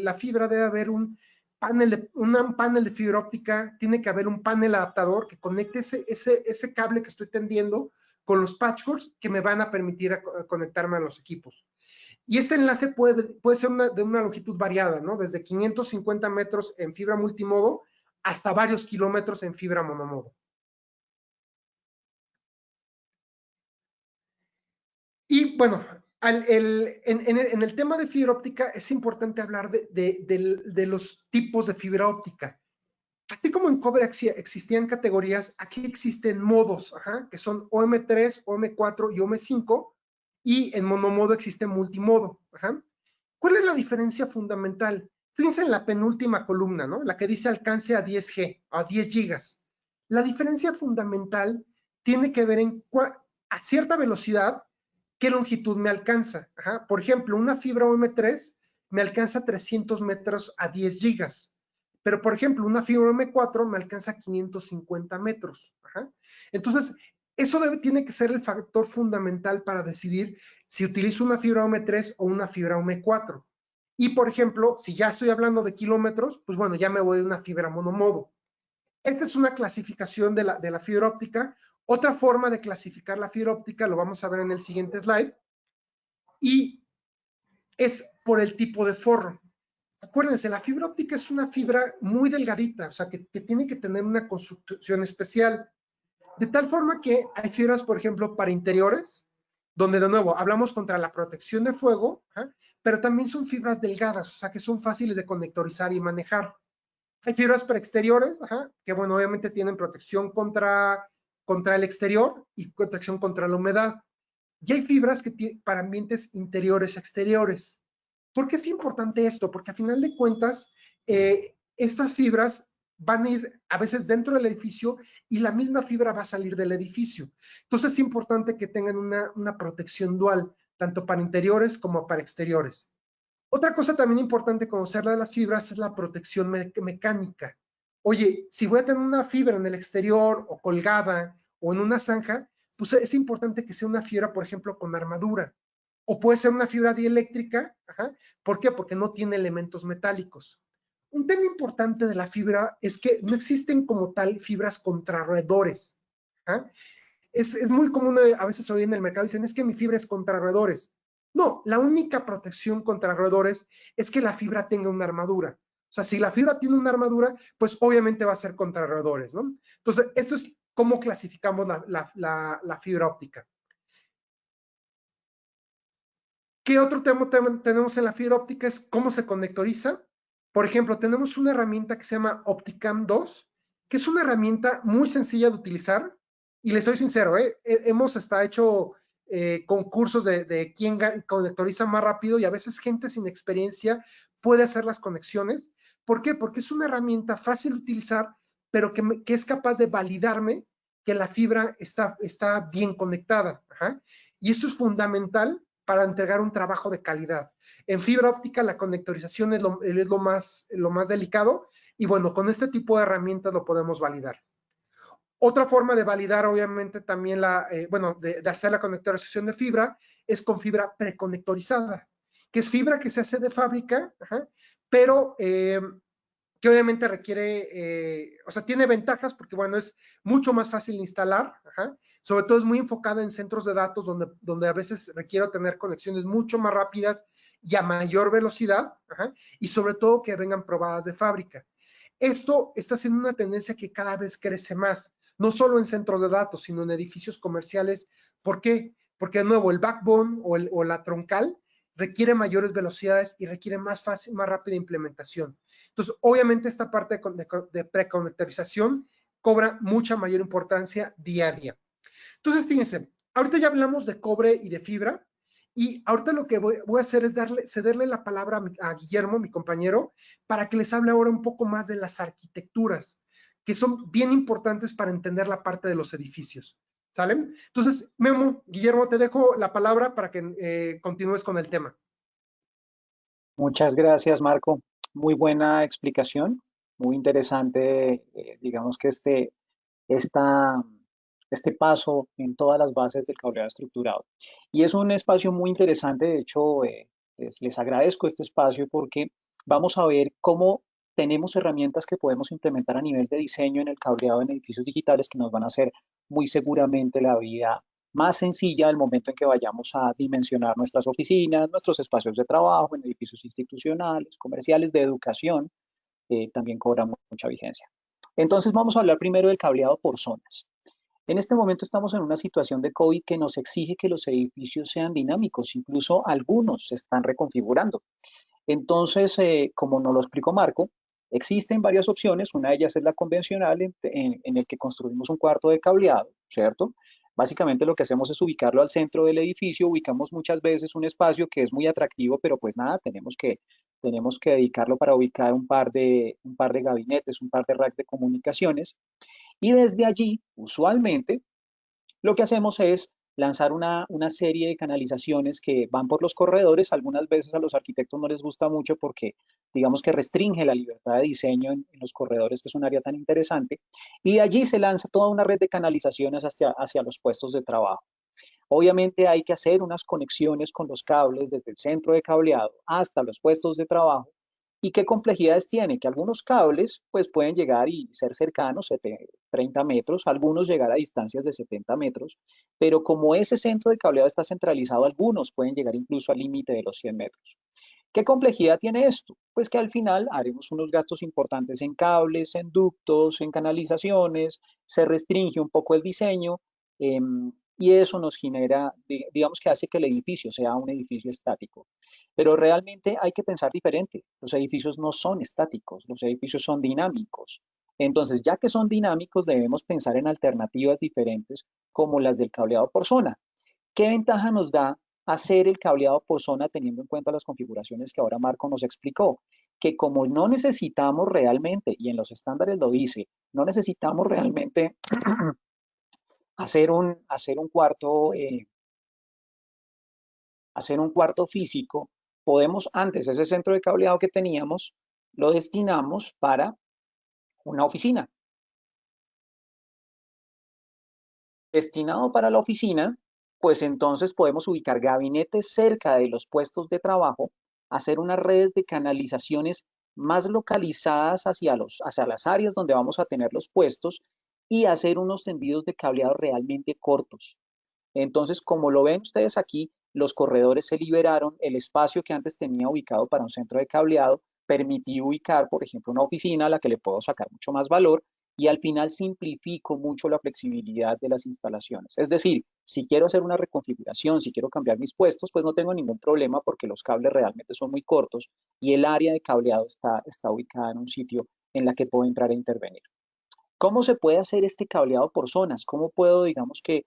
la fibra debe haber un panel de fibra óptica, tiene que haber un panel adaptador que conecte ese cable que estoy tendiendo con los patchcords que me van a permitir conectarme a los equipos. Y este enlace puede ser de una longitud variada, ¿no? Desde 550 metros en fibra multimodo hasta varios kilómetros en fibra monomodo. Y bueno, en el tema de fibra óptica es importante hablar de los tipos de fibra óptica. Así como en Cobre existían categorías, aquí existen modos, ajá, que son OM3, OM4 y OM5, y en monomodo existe multimodo. Ajá. ¿Cuál es la diferencia fundamental? Fíjense en la penúltima columna, ¿no? La que dice alcance a 10G, a 10 gigas. La diferencia fundamental tiene que ver a cierta velocidad, qué longitud me alcanza. Ajá. Por ejemplo, una fibra OM3 me alcanza 300 metros a 10 gigas. Pero, por ejemplo, una fibra M4 me alcanza 550 metros. Ajá. Entonces, eso tiene que ser el factor fundamental para decidir si utilizo una fibra OM3 o una fibra OM4. Y, por ejemplo, si ya estoy hablando de kilómetros, pues bueno, ya me voy a una fibra monomodo. Esta es una clasificación de la fibra óptica. Otra forma de clasificar la fibra óptica, lo vamos a ver en el siguiente slide, y es por el tipo de forro. Acuérdense, la fibra óptica es una fibra muy delgadita, o sea, que tiene que tener una construcción especial. De tal forma que hay fibras, por ejemplo, para interiores, donde de nuevo hablamos contra la protección de fuego, ¿eh? Pero también son fibras delgadas, o sea, que son fáciles de conectorizar y manejar. Hay fibras para exteriores, ¿eh? Que bueno, obviamente tienen protección contra el exterior y protección contra la humedad. Y hay fibras para ambientes interiores, exteriores. ¿Por qué es importante esto? Porque a final de cuentas, estas fibras van a ir a veces dentro del edificio y la misma fibra va a salir del edificio. Entonces es importante que tengan una protección dual, tanto para interiores como para exteriores. Otra cosa también importante conocerla de las fibras es la protección mecánica. Oye, si voy a tener una fibra en el exterior o colgada o en una zanja, pues es importante que sea una fibra, por ejemplo, con armadura. O puede ser una fibra dieléctrica. Ajá. ¿Por qué? Porque no tiene elementos metálicos. Un tema importante de la fibra es que no existen como tal fibras contrarroedores. ¿Ah? Es muy común a veces oír en el mercado, dicen, es que mi fibra es contra roedores. No, la única protección contra roedores es que la fibra tenga una armadura. O sea, si la fibra tiene una armadura, pues obviamente va a ser contra roedores, ¿no? Entonces, esto es cómo clasificamos la fibra óptica. ¿Qué otro tema tenemos en la fibra óptica? Es cómo se conectoriza. Por ejemplo, tenemos una herramienta que se llama Opticam 2, que es una herramienta muy sencilla de utilizar. Y les soy sincero, hemos hasta hecho concursos de quién conectoriza más rápido y a veces gente sin experiencia puede hacer las conexiones. ¿Por qué? Porque es una herramienta fácil de utilizar, pero que es capaz de validarme que la fibra está bien conectada. Ajá. Y esto es fundamental para entregar un trabajo de calidad. En fibra óptica la conectorización es lo más delicado y bueno, con este tipo de herramientas lo podemos validar. Otra forma de validar, obviamente, también de hacer la conectorización de fibra es con fibra preconectorizada, que es fibra que se hace de fábrica, ajá, pero que obviamente requiere, o sea, tiene ventajas porque, bueno, es mucho más fácil de instalar, ajá. Sobre todo es muy enfocada en centros de datos donde a veces requiero tener conexiones mucho más rápidas y a mayor velocidad, ajá, y sobre todo que vengan probadas de fábrica. Esto está siendo una tendencia que cada vez crece más, no solo en centros de datos, sino en edificios comerciales. ¿Por qué? Porque de nuevo el backbone o la troncal requiere mayores velocidades y requiere más rápida implementación. Entonces, obviamente esta parte de preconectorización cobra mucha mayor importancia día a día. Entonces, fíjense, ahorita ya hablamos de cobre y de fibra, y ahorita lo que voy a hacer es cederle la palabra a Guillermo, mi compañero, para que les hable ahora un poco más de las arquitecturas, que son bien importantes para entender la parte de los edificios. ¿Salen? Entonces, Memo, Guillermo, te dejo la palabra para que continúes con el tema. Muchas gracias, Marco. Muy buena explicación, muy interesante, digamos que esta, este paso en todas las bases del cableado estructurado. Y es un espacio muy interesante, de hecho, les agradezco este espacio porque vamos a ver cómo tenemos herramientas que podemos implementar a nivel de diseño en el cableado en edificios digitales que nos van a hacer muy seguramente la vida más sencilla al momento en que vayamos a dimensionar nuestras oficinas, nuestros espacios de trabajo, en edificios institucionales, comerciales, de educación, también cobra mucha vigencia. Entonces vamos a hablar primero del cableado por zonas. En este momento estamos en una situación de COVID que nos exige que los edificios sean dinámicos, incluso algunos se están reconfigurando. Entonces, como nos lo explicó Marco, existen varias opciones. Una de ellas es la convencional, en el que construimos un cuarto de cableado, ¿cierto? Básicamente lo que hacemos es ubicarlo al centro del edificio, ubicamos muchas veces un espacio que es muy atractivo, pero pues nada, tenemos que dedicarlo para ubicar un par de gabinetes, un par de racks de comunicaciones. Y desde allí, usualmente, lo que hacemos es lanzar una serie de canalizaciones que van por los corredores. Algunas veces a los arquitectos no les gusta mucho porque digamos que restringe la libertad de diseño en los corredores, que es un área tan interesante. Y de allí se lanza toda una red de canalizaciones hacia los puestos de trabajo. Obviamente hay que hacer unas conexiones con los cables desde el centro de cableado hasta los puestos de trabajo. ¿Y qué complejidades tiene? Que algunos cables pues pueden llegar y ser cercanos, 30 metros, algunos llegar a distancias de 70 metros, pero como ese centro de cableado está centralizado, algunos pueden llegar incluso al límite de los 100 metros. ¿Qué complejidad tiene esto? Pues que al final haremos unos gastos importantes en cables, en ductos, en canalizaciones, se restringe un poco el diseño, y eso nos genera, digamos que hace que el edificio sea un edificio estático. Pero realmente hay que pensar diferente. Los edificios no son estáticos, los edificios son dinámicos. Entonces, ya que son dinámicos, debemos pensar en alternativas diferentes como las del cableado por zona. ¿Qué ventaja nos da hacer el cableado por zona teniendo en cuenta las configuraciones que ahora Marco nos explicó? Que como no necesitamos realmente, y en los estándares lo dice, no necesitamos realmente hacer un cuarto físico, podemos antes ese centro de cableado que teníamos, lo destinamos para una oficina. Destinado para la oficina, pues entonces podemos ubicar gabinetes cerca de los puestos de trabajo, hacer unas redes de canalizaciones más localizadas hacia las áreas donde vamos a tener los puestos y hacer unos tendidos de cableado realmente cortos. Entonces, como lo ven ustedes aquí, los corredores se liberaron, el espacio que antes tenía ubicado para un centro de cableado permitió ubicar, por ejemplo, una oficina a la que le puedo sacar mucho más valor y al final simplifico mucho la flexibilidad de las instalaciones. Es decir, si quiero hacer una reconfiguración, si quiero cambiar mis puestos, pues no tengo ningún problema porque los cables realmente son muy cortos y el área de cableado está ubicada en un sitio en la que puedo entrar a intervenir. ¿Cómo se puede hacer este cableado por zonas? ¿Cómo puedo, digamos que,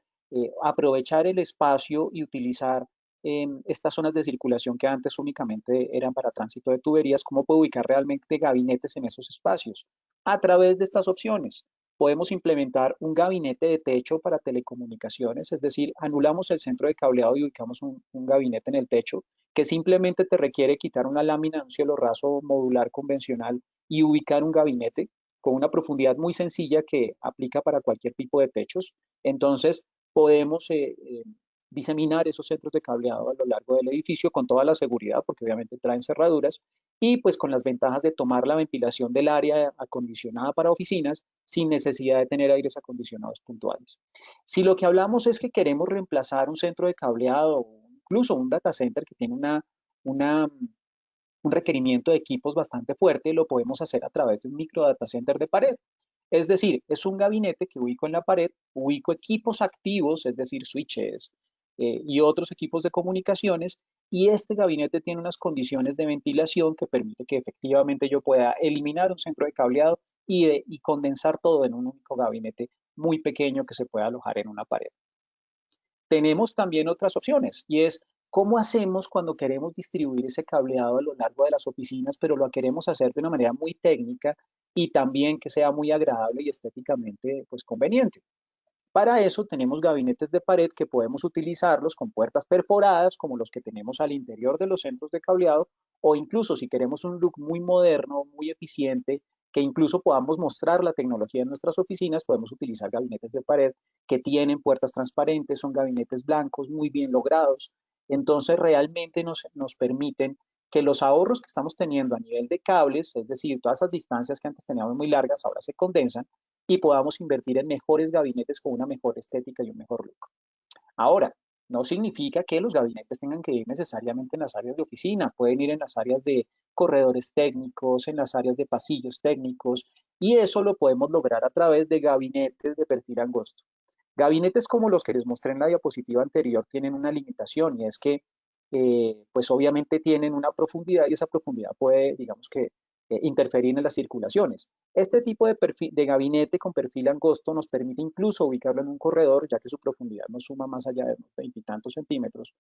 aprovechar el espacio y utilizar estas zonas de circulación que antes únicamente eran para tránsito de tuberías? ¿Cómo puedo ubicar realmente gabinetes en esos espacios? A través de estas opciones. Podemos implementar un gabinete de techo para telecomunicaciones, es decir, anulamos el centro de cableado y ubicamos un gabinete en el techo que simplemente te requiere quitar una lámina de un cielo raso modular convencional y ubicar un gabinete con una profundidad muy sencilla que aplica para cualquier tipo de techos. Entonces, podemos diseminar esos centros de cableado a lo largo del edificio con toda la seguridad, porque obviamente traen cerraduras, y pues con las ventajas de tomar la ventilación del área acondicionada para oficinas sin necesidad de tener aires acondicionados puntuales. Si lo que hablamos es que queremos reemplazar un centro de cableado o incluso un data center que tiene una un requerimiento de equipos bastante fuerte, lo podemos hacer a través de un micro data center de pared. Es decir, es un gabinete que ubico en la pared, ubico equipos activos, es decir, switches y otros equipos de comunicaciones, y este gabinete tiene unas condiciones de ventilación que permite que efectivamente yo pueda eliminar un centro de cableado y condensar todo en un único gabinete muy pequeño que se pueda alojar en una pared. Tenemos también otras opciones y es cómo hacemos cuando queremos distribuir ese cableado a lo largo de las oficinas, pero lo queremos hacer de una manera muy técnica y también que sea muy agradable y estéticamente pues conveniente. Para eso tenemos gabinetes de pared que podemos utilizarlos con puertas perforadas como los que tenemos al interior de los centros de cableado, o incluso si queremos un look muy moderno, muy eficiente, que incluso podamos mostrar la tecnología en nuestras oficinas, podemos utilizar gabinetes de pared que tienen puertas transparentes, son gabinetes blancos muy bien logrados. Entonces realmente nos permiten que los ahorros que estamos teniendo a nivel de cables, es decir, todas esas distancias que antes teníamos muy largas, ahora se condensan y podamos invertir en mejores gabinetes con una mejor estética y un mejor look. Ahora, no significa que los gabinetes tengan que ir necesariamente en las áreas de oficina, pueden ir en las áreas de corredores técnicos, en las áreas de pasillos técnicos, y eso lo podemos lograr a través de gabinetes de perfil angosto. Gabinetes como los que les mostré en la diapositiva anterior tienen una limitación y es que pues obviamente tienen una profundidad y esa profundidad puede, digamos que, interferir en las circulaciones. Este tipo de gabinete con perfil angosto nos permite incluso ubicarlo en un corredor, ya que su profundidad no suma más allá de unos 20 y tantos centímetros,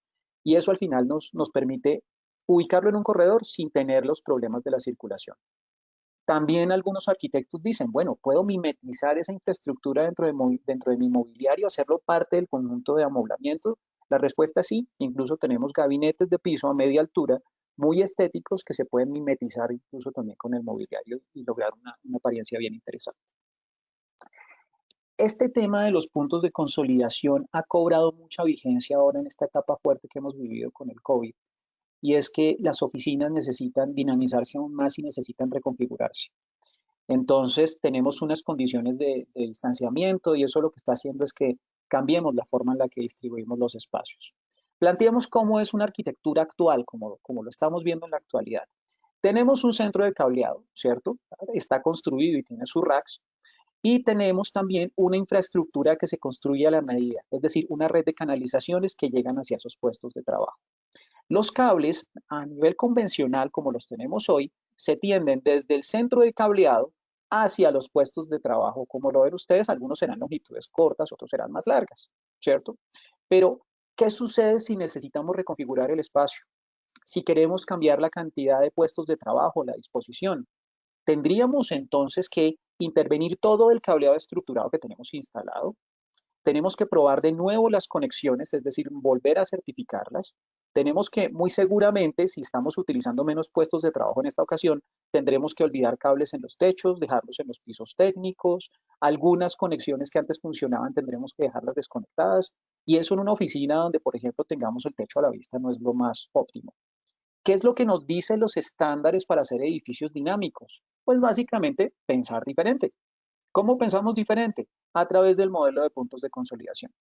y eso al final nos permite ubicarlo en un corredor sin tener los problemas de la circulación. También algunos arquitectos dicen, bueno, puedo mimetizar esa infraestructura dentro de mi mobiliario, hacerlo parte del conjunto de amoblamiento. La respuesta es sí, incluso tenemos gabinetes de piso a media altura muy estéticos que se pueden mimetizar incluso también con el mobiliario y lograr una apariencia bien interesante. Este tema de los puntos de consolidación ha cobrado mucha vigencia ahora en esta etapa fuerte que hemos vivido con el COVID, y es que las oficinas necesitan dinamizarse aún más y necesitan reconfigurarse. Entonces tenemos unas condiciones de distanciamiento y eso lo que está haciendo es que cambiemos la forma en la que distribuimos los espacios. Planteemos cómo es una arquitectura actual, como lo estamos viendo en la actualidad. Tenemos un centro de cableado, ¿cierto? Está construido y tiene sus racks. Y tenemos también una infraestructura que se construye a la medida, es decir, una red de canalizaciones que llegan hacia esos puestos de trabajo. Los cables a nivel convencional, como los tenemos hoy, se tienden desde el centro de cableado hacia los puestos de trabajo. Como lo ven ustedes, algunos serán longitudes cortas, otros serán más largas, ¿cierto? Pero, ¿qué sucede si necesitamos reconfigurar el espacio? Si queremos cambiar la cantidad de puestos de trabajo, la disposición, tendríamos entonces que intervenir todo el cableado estructurado que tenemos instalado. Tenemos que probar de nuevo las conexiones, es decir, volver a certificarlas. Tenemos que, muy seguramente, si estamos utilizando menos puestos de trabajo en esta ocasión, tendremos que olvidar cables en los techos, dejarlos en los pisos técnicos. Algunas conexiones que antes funcionaban tendremos que dejarlas desconectadas. Y eso en una oficina donde, por ejemplo, tengamos el techo a la vista no es lo más óptimo. ¿Qué es lo que nos dicen los estándares para hacer edificios dinámicos? Pues básicamente pensar diferente. ¿Cómo pensamos diferente? A través del modelo de puntos de consolidación.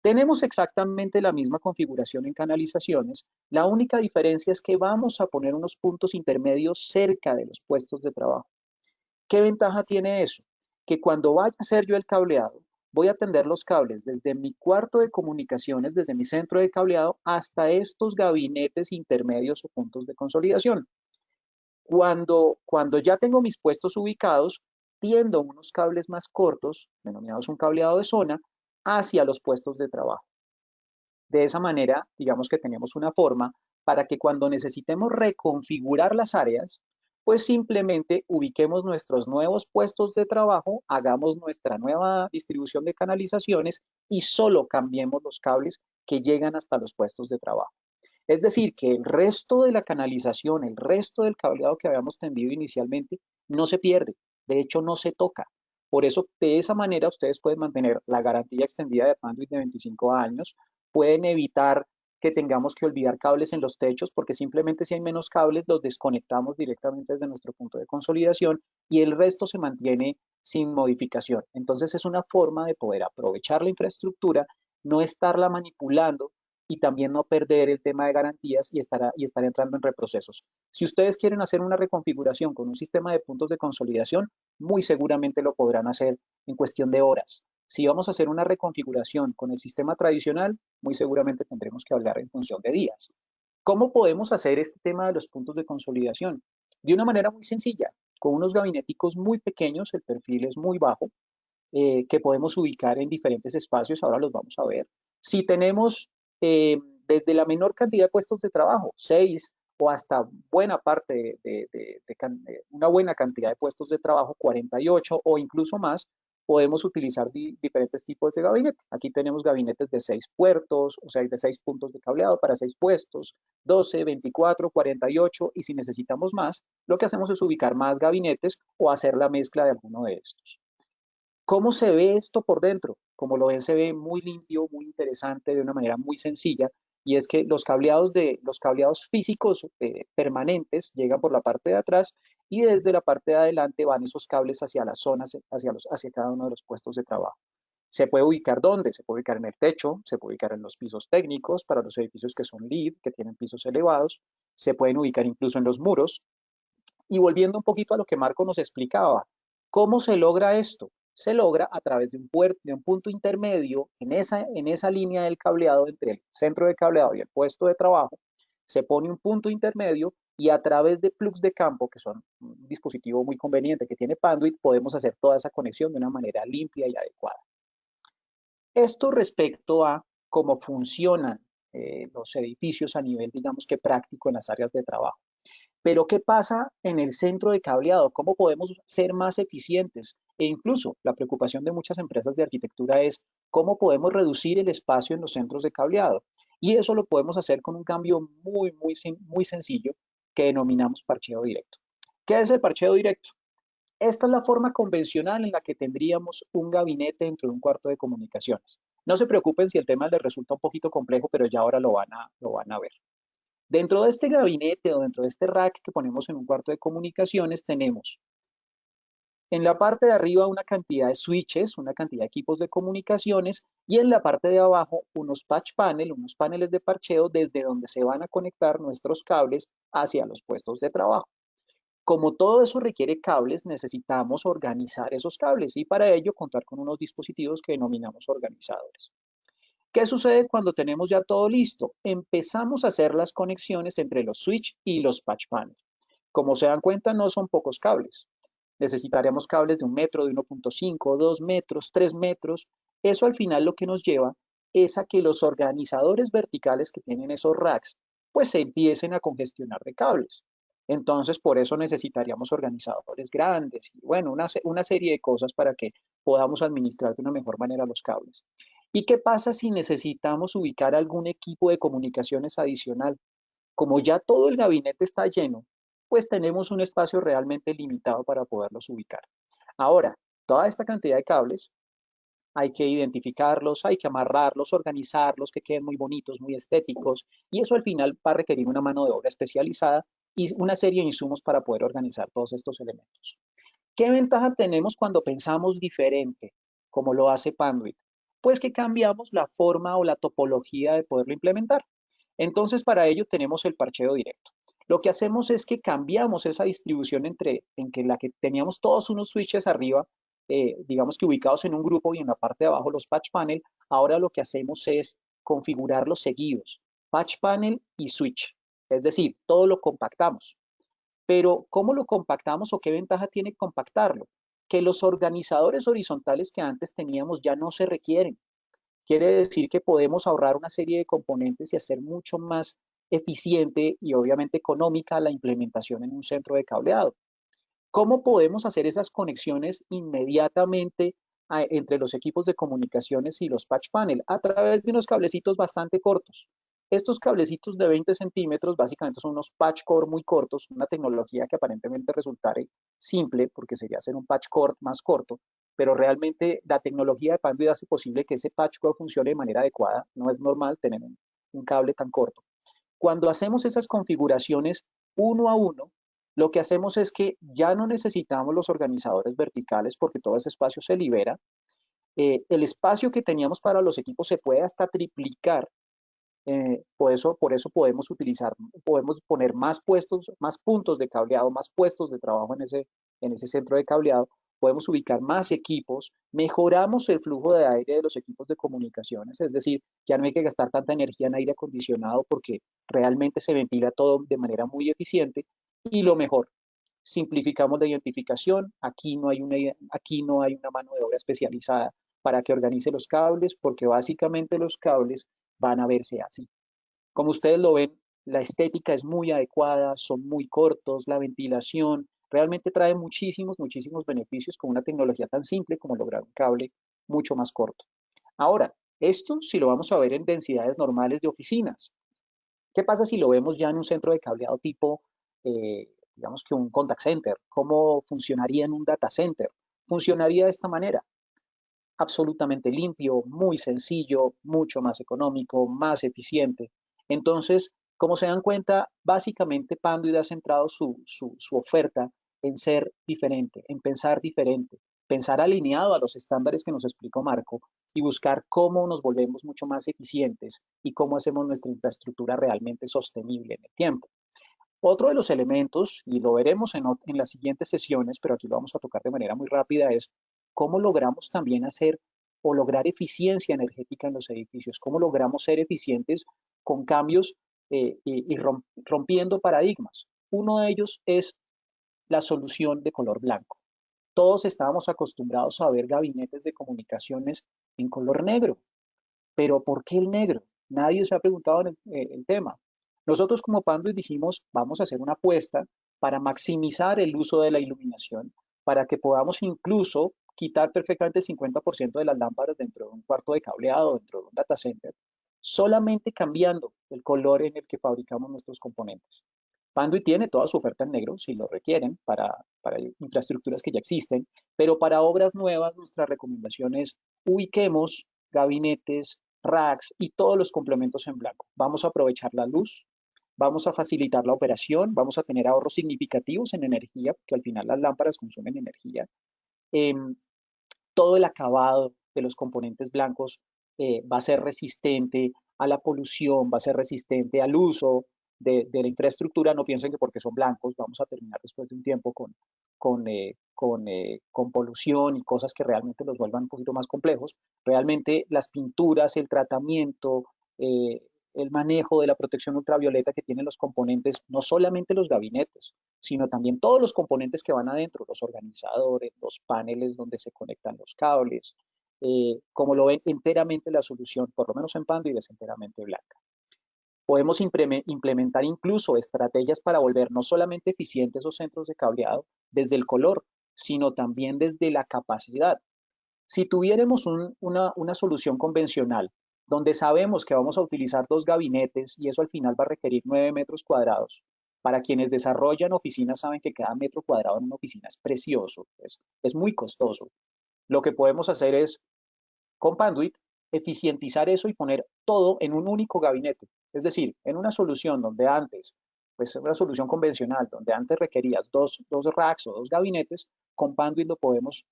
Tenemos exactamente la misma configuración en canalizaciones, la única diferencia es que vamos a poner unos puntos intermedios cerca de los puestos de trabajo. ¿Qué ventaja tiene eso? Que cuando vaya a hacer yo el cableado, voy a tender los cables desde mi cuarto de comunicaciones, desde mi centro de cableado, hasta estos gabinetes intermedios o puntos de consolidación. Cuando ya tengo mis puestos ubicados, tiendo unos cables más cortos, denominados un cableado de zona, hacia los puestos de trabajo. De esa manera, digamos que tenemos una forma para que cuando necesitemos reconfigurar las áreas, pues simplemente ubiquemos nuestros nuevos puestos de trabajo, hagamos nuestra nueva distribución de canalizaciones y solo cambiemos los cables que llegan hasta los puestos de trabajo. Es decir, que el resto de la canalización, el resto del cableado que habíamos tendido inicialmente, no se pierde, de hecho no se toca. Por eso, de esa manera, ustedes pueden mantener la garantía extendida de Panduit de 25 años, pueden evitar que tengamos que olvidar cables en los techos, porque simplemente si hay menos cables, los desconectamos directamente desde nuestro punto de consolidación y el resto se mantiene sin modificación. Entonces, es una forma de poder aprovechar la infraestructura, no estarla manipulando, y también no perder el tema de garantías y estar entrando en reprocesos. Si ustedes quieren hacer una reconfiguración con un sistema de puntos de consolidación, muy seguramente lo podrán hacer en cuestión de horas. Si vamos a hacer una reconfiguración con el sistema tradicional, muy seguramente tendremos que hablar en función de días. ¿Cómo podemos hacer este tema de los puntos de consolidación? De una manera muy sencilla, con unos gabineticos muy pequeños, el perfil es muy bajo, que podemos ubicar en diferentes espacios, ahora los vamos a ver. Si tenemos desde la menor cantidad de puestos de trabajo, 6, o hasta buena parte de una buena cantidad de puestos de trabajo, 48 o incluso más, podemos utilizar diferentes tipos de gabinete. Aquí tenemos gabinetes de 6 puertos, o sea, de 6 puntos de cableado para 6 puestos, 12, 24, 48, y si necesitamos más, lo que hacemos es ubicar más gabinetes o hacer la mezcla de alguno de estos. ¿Cómo se ve esto por dentro? Como lo ven, se ve muy limpio, muy interesante, de una manera muy sencilla, y es que los cableados físicos permanentes llegan por la parte de atrás y desde la parte de adelante van esos cables hacia las zonas, hacia cada uno de los puestos de trabajo. ¿Se puede ubicar dónde? Se puede ubicar en el techo, se puede ubicar en los pisos técnicos para los edificios que son LEED, que tienen pisos elevados, se pueden ubicar incluso en los muros. Y volviendo un poquito a lo que Marco nos explicaba, ¿cómo se logra esto? Se logra a través de un punto intermedio en esa línea del cableado entre el centro de cableado y el puesto de trabajo. Se pone un punto intermedio y a través de plugs de campo, que son un dispositivo muy conveniente que tiene Panduit, podemos hacer toda esa conexión de una manera limpia y adecuada. Esto respecto a cómo funcionan los edificios a nivel, digamos que práctico en las áreas de trabajo. Pero ¿qué pasa en el centro de cableado? ¿Cómo podemos ser más eficientes? E incluso la preocupación de muchas empresas de arquitectura es cómo podemos reducir el espacio en los centros de cableado. Y eso lo podemos hacer con un cambio muy sencillo que denominamos parcheo directo. ¿Qué es el parcheo directo? Esta es la forma convencional en la que tendríamos un gabinete dentro de un cuarto de comunicaciones. No se preocupen si el tema les resulta un poquito complejo, pero ya ahora lo van a ver. Dentro de este gabinete o dentro de este rack que ponemos en un cuarto de comunicaciones, tenemos en la parte de arriba una cantidad de switches, una cantidad de equipos de comunicaciones, y en la parte de abajo unos patch panel, unos paneles de parcheo desde donde se van a conectar nuestros cables hacia los puestos de trabajo. Como todo eso requiere cables, necesitamos organizar esos cables y para ello contar con unos dispositivos que denominamos organizadores. ¿Qué sucede cuando tenemos ya todo listo? Empezamos a hacer las conexiones entre los switch y los patch panel. Como se dan cuenta, no son pocos cables. Necesitaremos cables de 1 metro, de 1.5, 2 metros, 3 metros. Eso al final lo que nos lleva es a que los organizadores verticales que tienen esos racks, pues se empiecen a congestionar de cables. Entonces, por eso necesitaríamos organizadores grandes y bueno, una serie de cosas para que podamos administrar de una mejor manera los cables. ¿Y qué pasa si necesitamos ubicar algún equipo de comunicaciones adicional? Como ya todo el gabinete está lleno, pues tenemos un espacio realmente limitado para poderlos ubicar. Ahora, toda esta cantidad de cables hay que identificarlos, hay que amarrarlos, organizarlos, que queden muy bonitos, muy estéticos, y eso al final va a requerir una mano de obra especializada y una serie de insumos para poder organizar todos estos elementos. ¿Qué ventaja tenemos cuando pensamos diferente, como lo hace Panduit? Pues que cambiamos la forma o la topología de poderlo implementar. Entonces, para ello tenemos el parcheo directo. Lo que hacemos es que cambiamos esa distribución en que la que teníamos todos unos switches arriba, digamos que ubicados en un grupo y en la parte de abajo los patch panel, ahora lo que hacemos es configurarlos seguidos, patch panel y switch. Es decir, todo lo compactamos. Pero ¿cómo lo compactamos o qué ventaja tiene compactarlo? Que los organizadores horizontales que antes teníamos ya no se requieren. Quiere decir que podemos ahorrar una serie de componentes y hacer mucho más eficiente y obviamente económica la implementación en un centro de cableado. ¿Cómo podemos hacer esas conexiones inmediatamente entre los equipos de comunicaciones y los patch panel? A través de unos cablecitos bastante cortos. Estos cablecitos de 20 centímetros básicamente son unos patch cord muy cortos, una tecnología que aparentemente resultare simple porque sería hacer un patch cord más corto, pero realmente la tecnología de Panduit hace posible que ese patch cord funcione de manera adecuada. No es normal tener un cable tan corto. Cuando hacemos esas configuraciones uno a uno, lo que hacemos es que ya no necesitamos los organizadores verticales porque todo ese espacio se libera. El espacio que teníamos para los equipos se puede hasta triplicar. Por eso podemos poner más puestos, más puntos de cableado, más puestos de trabajo en ese centro de cableado, podemos ubicar más equipos, mejoramos el flujo de aire de los equipos de comunicaciones, es decir, ya no hay que gastar tanta energía en aire acondicionado porque realmente se ventila todo de manera muy eficiente. Y lo mejor, simplificamos la identificación, aquí no hay una mano de obra especializada para que organice los cables, porque básicamente los cables van a verse así. Como ustedes lo ven, la estética es muy adecuada, son muy cortos, la ventilación realmente trae muchísimos beneficios con una tecnología tan simple como lograr un cable mucho más corto. Ahora, esto si lo vamos a ver en densidades normales de oficinas. ¿Qué pasa si lo vemos ya en un centro de cableado tipo, digamos que un contact center? ¿Cómo funcionaría en un data center? Funcionaría de esta manera: absolutamente limpio, muy sencillo, mucho más económico, más eficiente. Entonces, como se dan cuenta, básicamente Panduit ha centrado su oferta en ser diferente, en pensar alineado a los estándares que nos explicó Marco y buscar cómo nos volvemos mucho más eficientes y cómo hacemos nuestra infraestructura realmente sostenible en el tiempo. Otro de los elementos, y lo veremos en las siguientes sesiones, pero aquí lo vamos a tocar de manera muy rápida, es cómo logramos también hacer o lograr eficiencia energética en los edificios, cómo logramos ser eficientes con cambios y rompiendo paradigmas. Uno de ellos es la solución de color blanco. Todos estábamos acostumbrados a ver gabinetes de comunicaciones en color negro, pero ¿por qué el negro? Nadie se ha preguntado en el tema. Nosotros como Panduit dijimos, vamos a hacer una apuesta para maximizar el uso de la iluminación, para que podamos incluso quitar perfectamente el 50% de las lámparas dentro de un cuarto de cableado, dentro de un data center, solamente cambiando el color en el que fabricamos nuestros componentes. Panduit tiene toda su oferta en negro, si lo requieren, para infraestructuras que ya existen, pero para obras nuevas nuestra recomendación es ubiquemos gabinetes, racks y todos los complementos en blanco. Vamos a aprovechar la luz, vamos a facilitar la operación, vamos a tener ahorros significativos en energía, porque al final las lámparas consumen energía. Eh, Todo el acabado de los componentes blancos va a ser resistente a la polución, va a ser resistente al uso de la infraestructura. No piensen que porque son blancos vamos a terminar después de un tiempo con polución y cosas que realmente los vuelvan un poquito más complejos. Realmente las pinturas, el tratamiento, el manejo de la protección ultravioleta que tienen los componentes, no solamente los gabinetes, sino también todos los componentes que van adentro, los organizadores, los paneles donde se conectan los cables. Como lo ven, enteramente la solución, por lo menos en Panduit, es enteramente blanca. Podemos implementar incluso estrategias para volver no solamente eficientes los centros de cableado desde el color, sino también desde la capacidad. Si tuviéramos una solución convencional, donde sabemos que vamos a utilizar 2 gabinetes y eso al final va a requerir 9 metros cuadrados, para quienes desarrollan oficinas saben que cada metro cuadrado en una oficina es precioso, es muy costoso. Lo que podemos hacer es, con Panduit, eficientizar eso y poner todo en un único gabinete. Es decir, en una solución donde antes, pues una solución convencional, donde antes requerías dos racks o 2 gabinetes, con Panduit lo podemos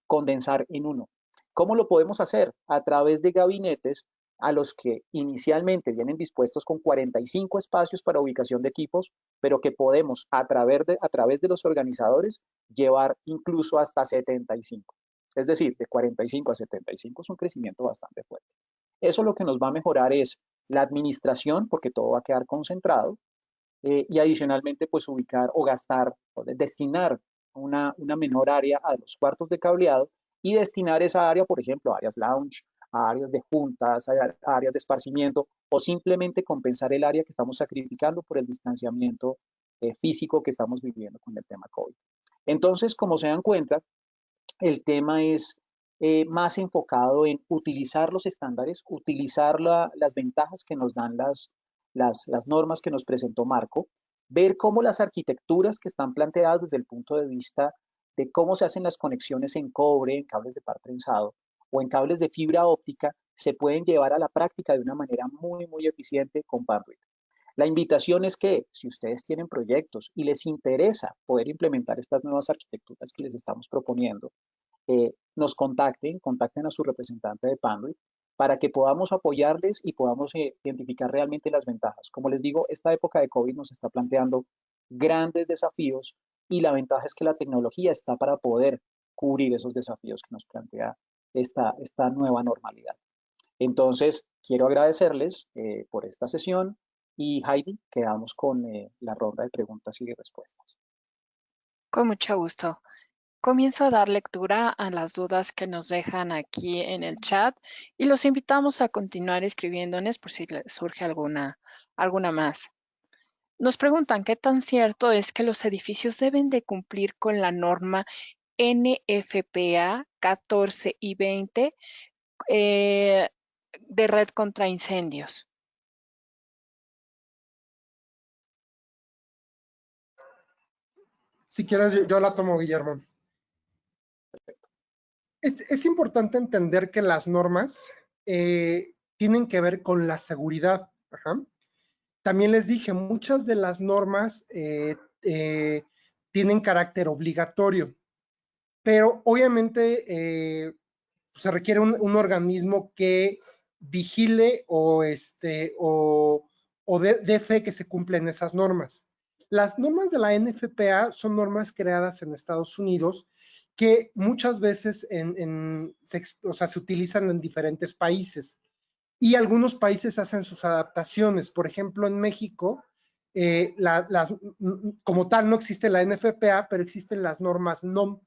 condensar en uno. ¿Cómo lo podemos hacer? A través de gabinetes a los que inicialmente vienen dispuestos con 45 espacios para ubicación de equipos, pero que podemos a través de los organizadores llevar incluso hasta 75. Es decir, de 45 a 75 es un crecimiento bastante fuerte. Eso lo que nos va a mejorar es la administración, porque todo va a quedar concentrado, y adicionalmente pues ubicar o gastar o destinar una menor área a los cuartos de cableado y destinar esa área, por ejemplo, a áreas lounge, a áreas de juntas, a áreas de esparcimiento o simplemente compensar el área que estamos sacrificando por el distanciamiento físico que estamos viviendo con el tema COVID. Entonces, como se dan cuenta, el tema es más enfocado en utilizar los estándares, utilizar las ventajas que nos dan las normas que nos presentó Marco, ver cómo las arquitecturas que están planteadas desde el punto de vista de cómo se hacen las conexiones en cobre, en cables de par trenzado o en cables de fibra óptica, se pueden llevar a la práctica de una manera muy eficiente con Panduit. La invitación es que si ustedes tienen proyectos y les interesa poder implementar estas nuevas arquitecturas que les estamos proponiendo, nos contacten a su representante de Panduit para que podamos apoyarles y podamos identificar realmente las ventajas. Como les digo, esta época de COVID nos está planteando grandes desafíos y la ventaja es que la tecnología está para poder cubrir esos desafíos que nos plantea esta nueva normalidad. Entonces, quiero agradecerles por esta sesión y Heidi, quedamos con la ronda de preguntas y de respuestas. Con mucho gusto. Comienzo a dar lectura a las dudas que nos dejan aquí en el chat y los invitamos a continuar escribiéndonos por si les surge alguna más. Nos preguntan qué tan cierto es que los edificios deben de cumplir con la norma NFPA 14 y 20 de red contra incendios. Si quieres, yo la tomo, Guillermo. Es importante entender que las normas tienen que ver con la seguridad. Ajá. También les dije, muchas de las normas tienen carácter obligatorio, pero obviamente se requiere un organismo que vigile o dé fe que se cumplen esas normas. Las normas de la NFPA son normas creadas en Estados Unidos que muchas veces se utilizan en diferentes países y algunos países hacen sus adaptaciones. Por ejemplo, en México, como tal no existe la NFPA, pero existen las normas NOM,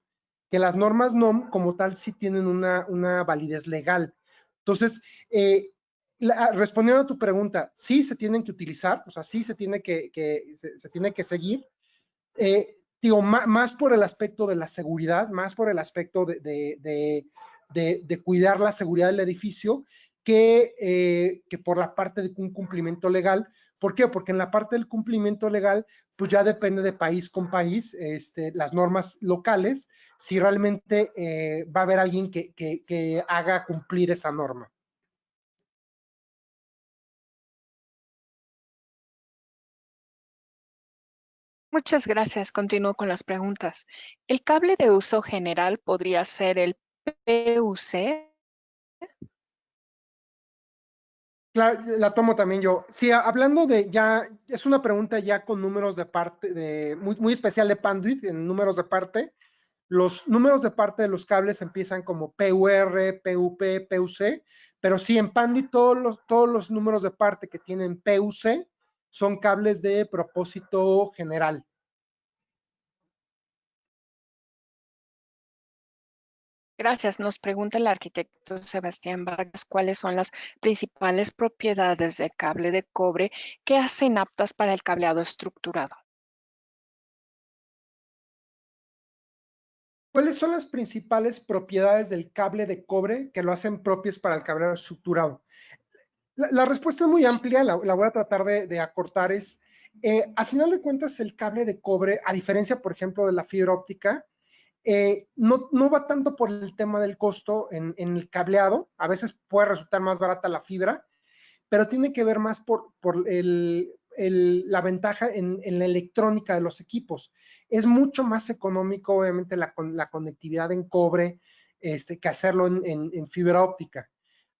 que las normas NOM como tal sí tienen una validez legal. Entonces, respondiendo a tu pregunta, sí se tienen que utilizar, o sea, sí se tiene se tiene que seguir. Digo, más por el aspecto de la seguridad, más por el aspecto de cuidar la seguridad del edificio, que por la parte de un cumplimiento legal. ¿Por qué? Porque en la parte del cumplimiento legal, pues ya depende de país con país, las normas locales, si realmente va a haber alguien que haga cumplir esa norma. Muchas gracias. Continúo con las preguntas. ¿El cable de uso general podría ser el PUC? La tomo también yo. Sí, hablando de ya, es una pregunta ya con números de parte, muy especial de Panduit, en números de parte. Los números de parte de los cables empiezan como PUR, PUP, PUC, pero sí, en Panduit todos los números de parte que tienen PUC son cables de propósito general. Gracias. Nos pregunta el arquitecto Sebastián Vargas cuáles son las principales propiedades del cable de cobre que hacen aptas para el cableado estructurado. ¿Cuáles son las principales propiedades del cable de cobre que lo hacen propias para el cableado estructurado? La respuesta es muy amplia, la voy a tratar de acortar. A final de cuentas, el cable de cobre, a diferencia, por ejemplo, de la fibra óptica, no va tanto por el tema del costo en el cableado. A veces puede resultar más barata la fibra, pero tiene que ver más por la ventaja en la electrónica de los equipos. Es mucho más económico, obviamente, la conectividad en cobre que hacerlo en fibra óptica.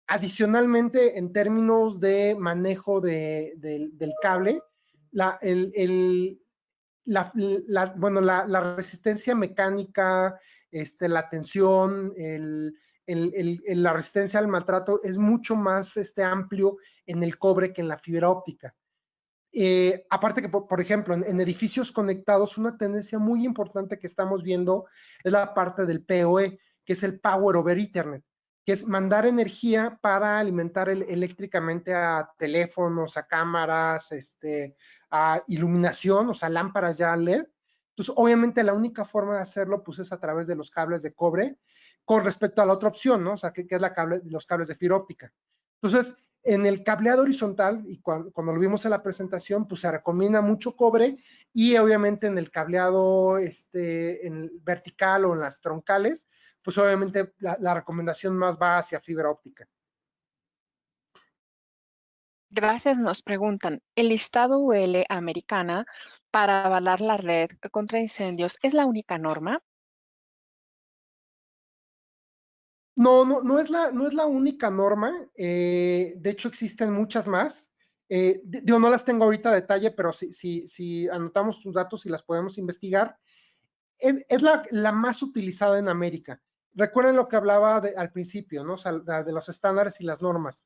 Adicionalmente, en términos de manejo del cable, la resistencia mecánica, la tensión, la resistencia al maltrato es mucho más amplio en el cobre que en la fibra óptica. Aparte que, por ejemplo, en edificios conectados, una tendencia muy importante que estamos viendo es la parte del PoE, que es el Power over Ethernet, que es mandar energía para alimentar eléctricamente a teléfonos, a cámaras, a iluminación, o sea, lámparas ya LED. Entonces, obviamente, la única forma de hacerlo, pues, es a través de los cables de cobre, con respecto a la otra opción, ¿no? O sea, que es los cables de fibra óptica. Entonces, en el cableado horizontal, y cuando lo vimos en la presentación, pues se recomienda mucho cobre, y obviamente en el cableado en vertical o en las troncales, pues obviamente la recomendación más va hacia fibra óptica. Gracias. Nos preguntan, ¿el listado UL americana para avalar la red contra incendios es la única norma? No es la única norma. De hecho, existen muchas más. Yo no las tengo ahorita a detalle, pero si anotamos tus datos y las podemos investigar. Es la más utilizada en América. Recuerden lo que hablaba al principio, ¿no? O sea, de los estándares y las normas.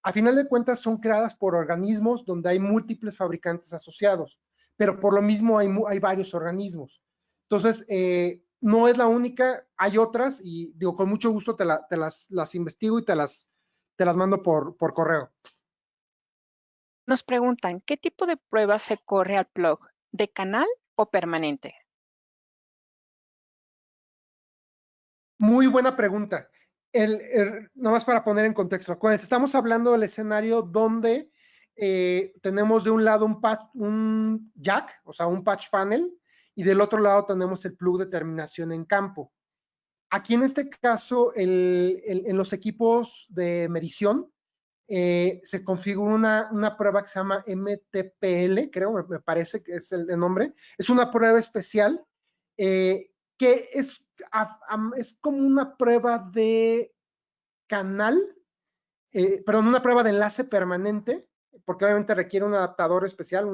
A final de cuentas son creadas por organismos donde hay múltiples fabricantes asociados, pero por lo mismo hay varios organismos. Entonces, no es la única, hay otras y digo, con mucho gusto te las investigo y te las mando por correo. Nos preguntan, ¿qué tipo de prueba se corre al plug? ¿De canal o permanente? Muy buena pregunta. Nomás para poner en contexto, estamos hablando del escenario donde tenemos de un lado un jack, o sea, un patch panel, y del otro lado tenemos el plug de terminación en campo. Aquí en este caso, en los equipos de medición, se configura una prueba que se llama MTPL, creo, me parece que es el nombre. Es una prueba especial que es como una prueba de canal, perdón, una prueba de enlace permanente, porque obviamente requiere un adaptador especial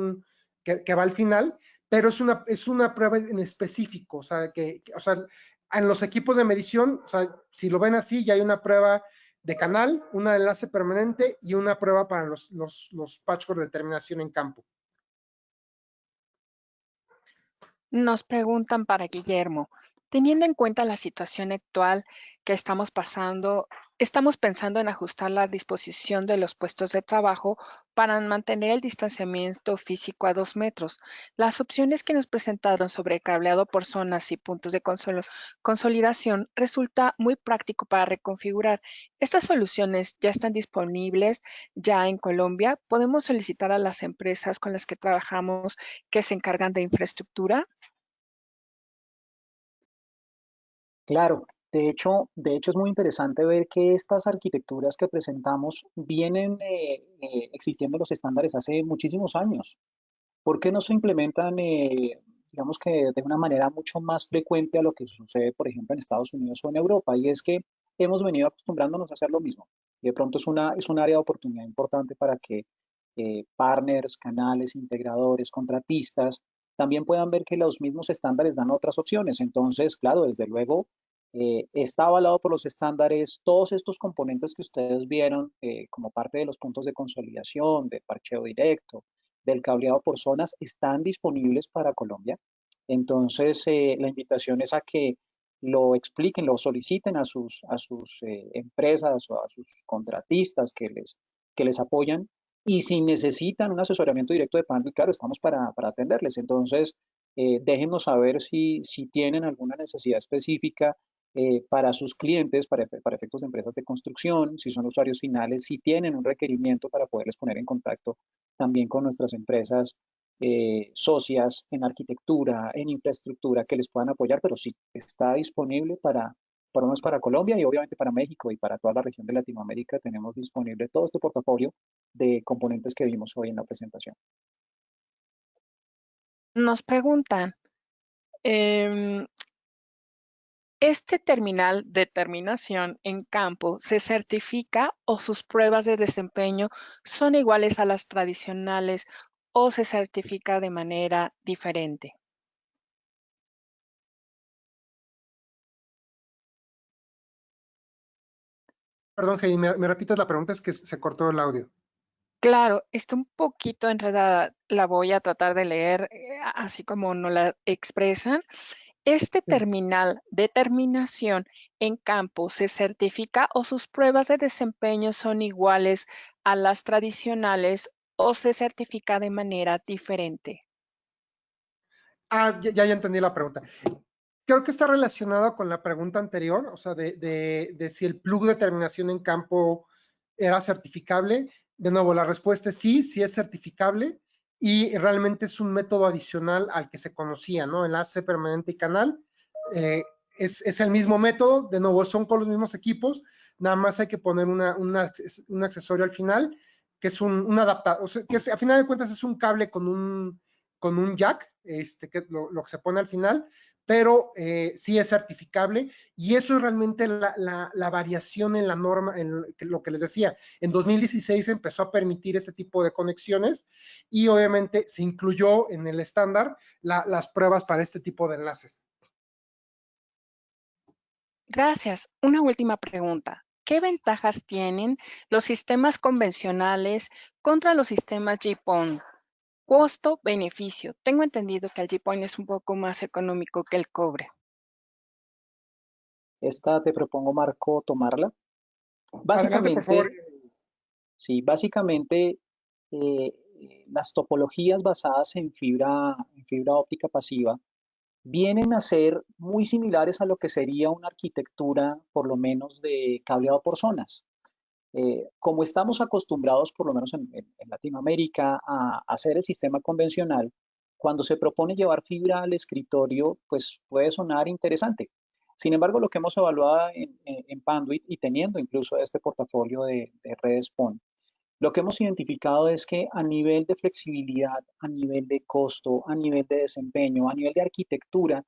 que va al final, pero es una prueba en específico, o sea, en los equipos de medición, o sea, si lo ven así, ya hay una prueba de canal, una de enlace permanente y una prueba para los patchwork de terminación en campo. Nos preguntan para Guillermo, teniendo en cuenta la situación actual que estamos pasando, estamos pensando en ajustar la disposición de los puestos de trabajo para mantener el distanciamiento físico a 2 metros. Las opciones que nos presentaron sobre cableado por zonas y puntos de consolidación resulta muy práctico para reconfigurar. Estas soluciones ya están disponibles ya en Colombia. ¿Podemos solicitar a las empresas con las que trabajamos que se encargan de infraestructura? Claro, de hecho es muy interesante ver que estas arquitecturas que presentamos vienen existiendo los estándares hace muchísimos años. ¿Por qué no se implementan, digamos que de una manera mucho más frecuente a lo que sucede, por ejemplo, en Estados Unidos o en Europa? Y es que hemos venido acostumbrándonos a hacer lo mismo. Y de pronto es un área de oportunidad importante para que partners, canales, integradores, contratistas, también puedan ver que los mismos estándares dan otras opciones. Entonces, claro, desde luego, está avalado por los estándares. Todos estos componentes que ustedes vieron como parte de los puntos de consolidación, de parcheo directo, del cableado por zonas, están disponibles para Colombia. Entonces, la invitación es a que lo expliquen, lo soliciten a sus empresas o a sus contratistas que les apoyan. Y si necesitan un asesoramiento directo de Panduit, claro, estamos para atenderles. Entonces, déjenos saber si tienen alguna necesidad específica para sus clientes, para efectos de empresas de construcción, si son usuarios finales, si tienen un requerimiento para poderles poner en contacto también con nuestras empresas socias en arquitectura, en infraestructura, que les puedan apoyar, pero sí, está disponible por lo menos para Colombia y obviamente para México y para toda la región de Latinoamérica. Tenemos disponible todo este portafolio de componentes que vimos hoy en la presentación. Nos preguntan, em, ¿este terminal de terminación en campo se certifica o sus pruebas de desempeño son iguales a las tradicionales o se certifica de manera diferente? Perdón, Heidi, ¿me repites la pregunta? Es que se cortó el audio. Claro, está un poquito enredada. La voy a tratar de leer así como nos la expresan. ¿Este Sí. terminal de terminación en campo se certifica o sus pruebas de desempeño son iguales a las tradicionales o se certifica de manera diferente? Ya entendí la pregunta. Creo que está relacionado con la pregunta anterior, o sea, de si el plug de terminación en campo era certificable. De nuevo, la respuesta es sí, sí es certificable y realmente es un método adicional al que se conocía, ¿no? Enlace permanente y canal. Es el mismo método, de nuevo, son con los mismos equipos, nada más hay que poner un accesorio al final, que es un adaptador, o sea, que a final de cuentas es un cable con un jack, que lo que se pone al final, pero sí es certificable y eso es realmente la variación en la norma, en lo que les decía. En 2016 se empezó a permitir este tipo de conexiones y obviamente se incluyó en el estándar las pruebas para este tipo de enlaces. Gracias. Una última pregunta. ¿Qué ventajas tienen los sistemas convencionales contra los sistemas GPON? Costo-beneficio. Tengo entendido que el GPON es un poco más económico que el cobre. Esta te propongo, Marco, tomarla. Adelante, por favor. Básicamente, sí, básicamente las topologías basadas en fibra óptica pasiva vienen a ser muy similares a lo que sería una arquitectura, por lo menos, de cableado por zonas. Como estamos acostumbrados, por lo menos en Latinoamérica, a hacer el sistema convencional, cuando se propone llevar fibra al escritorio, pues puede sonar interesante. Sin embargo, lo que hemos evaluado en Panduit y teniendo incluso este portafolio de redes PON, lo que hemos identificado es que a nivel de flexibilidad, a nivel de costo, a nivel de desempeño, a nivel de arquitectura,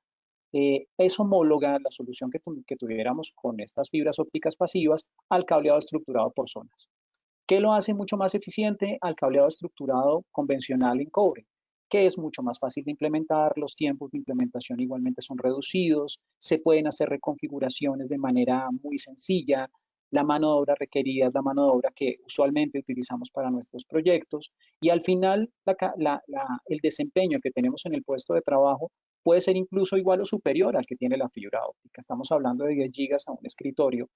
es homóloga la solución que tuviéramos con estas fibras ópticas pasivas al cableado estructurado por zonas. ¿Qué lo hace mucho más eficiente al cableado estructurado convencional en cobre? Que es mucho más fácil de implementar, los tiempos de implementación igualmente son reducidos, se pueden hacer reconfiguraciones de manera muy sencilla, la mano de obra requerida es la mano de obra que usualmente utilizamos para nuestros proyectos y al final el desempeño que tenemos en el puesto de trabajo puede ser incluso igual o superior al que tiene la fibra óptica. Estamos hablando de 10 gigas a un escritorio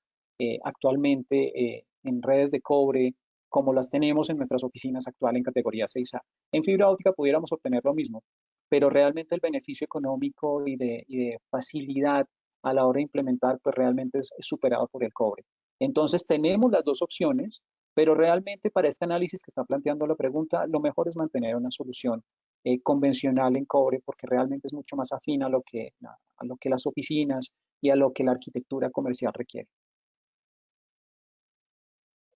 actualmente en redes de cobre, como las tenemos en nuestras oficinas actuales en categoría 6A. En fibra óptica pudiéramos obtener lo mismo, pero realmente el beneficio económico y de facilidad a la hora de implementar, pues realmente es superado por el cobre. Entonces tenemos las dos opciones, pero realmente para este análisis que está planteando la pregunta, lo mejor es mantener una solución convencional en cobre porque realmente es mucho más afín a lo que las oficinas y a lo que la arquitectura comercial requiere.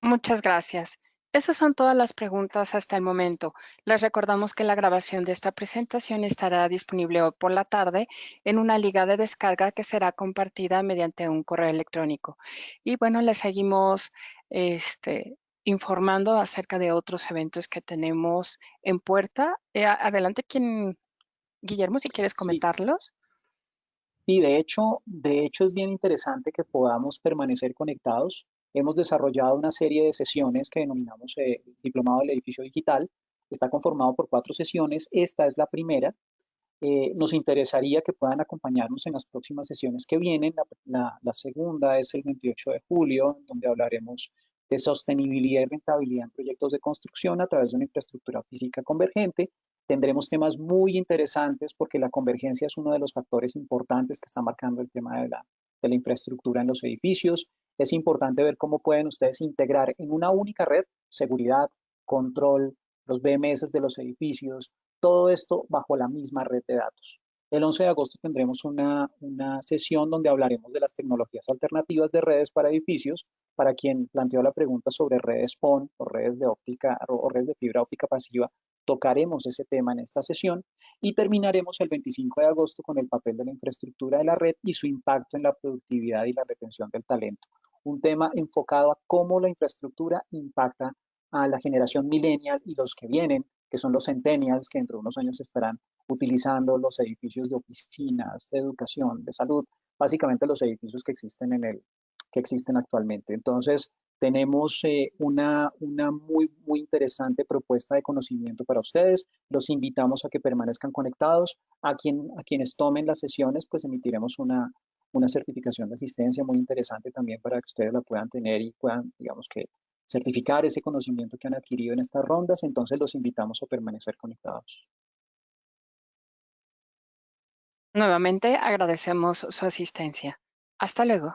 Muchas gracias. Esas son todas las preguntas hasta el momento. Les recordamos que la grabación de esta presentación estará disponible hoy por la tarde en una liga de descarga que será compartida mediante un correo electrónico. Y bueno, les seguimos informando acerca de otros eventos que tenemos en puerta. Adelante, Guillermo, si quieres Sí, comentarlos. y de hecho es bien interesante que podamos permanecer conectados. Hemos desarrollado una serie de sesiones que denominamos Diplomado del Edificio Digital. Está conformado por 4 sesiones. Esta es la primera. Nos interesaría que puedan acompañarnos en las próximas sesiones que vienen. La segunda es el 28 de julio, donde hablaremos de sostenibilidad y rentabilidad en proyectos de construcción a través de una infraestructura física convergente. Tendremos temas muy interesantes porque la convergencia es uno de los factores importantes que está marcando el tema de la infraestructura en los edificios. Es importante ver cómo pueden ustedes integrar en una única red seguridad, control, los BMS de los edificios, todo esto bajo la misma red de datos. El 11 de agosto tendremos una sesión donde hablaremos de las tecnologías alternativas de redes para edificios. Para quien planteó la pregunta sobre redes PON o redes de óptica o redes de fibra óptica pasiva, tocaremos ese tema en esta sesión y terminaremos el 25 de agosto con el papel de la infraestructura de la red y su impacto en la productividad y la retención del talento. Un tema enfocado a cómo la infraestructura impacta a la generación millennial y los que vienen, que son los centennials, que dentro de unos años estarán utilizando los edificios de oficinas, de educación, de salud, básicamente los edificios que existen actualmente. Entonces, tenemos una muy interesante propuesta de conocimiento para ustedes. Los invitamos a que permanezcan conectados. A quienes tomen las sesiones, pues emitiremos una certificación de asistencia muy interesante también para que ustedes la puedan tener y puedan, digamos que, certificar ese conocimiento que han adquirido en estas rondas. Entonces, los invitamos a permanecer conectados. Nuevamente agradecemos su asistencia. Hasta luego.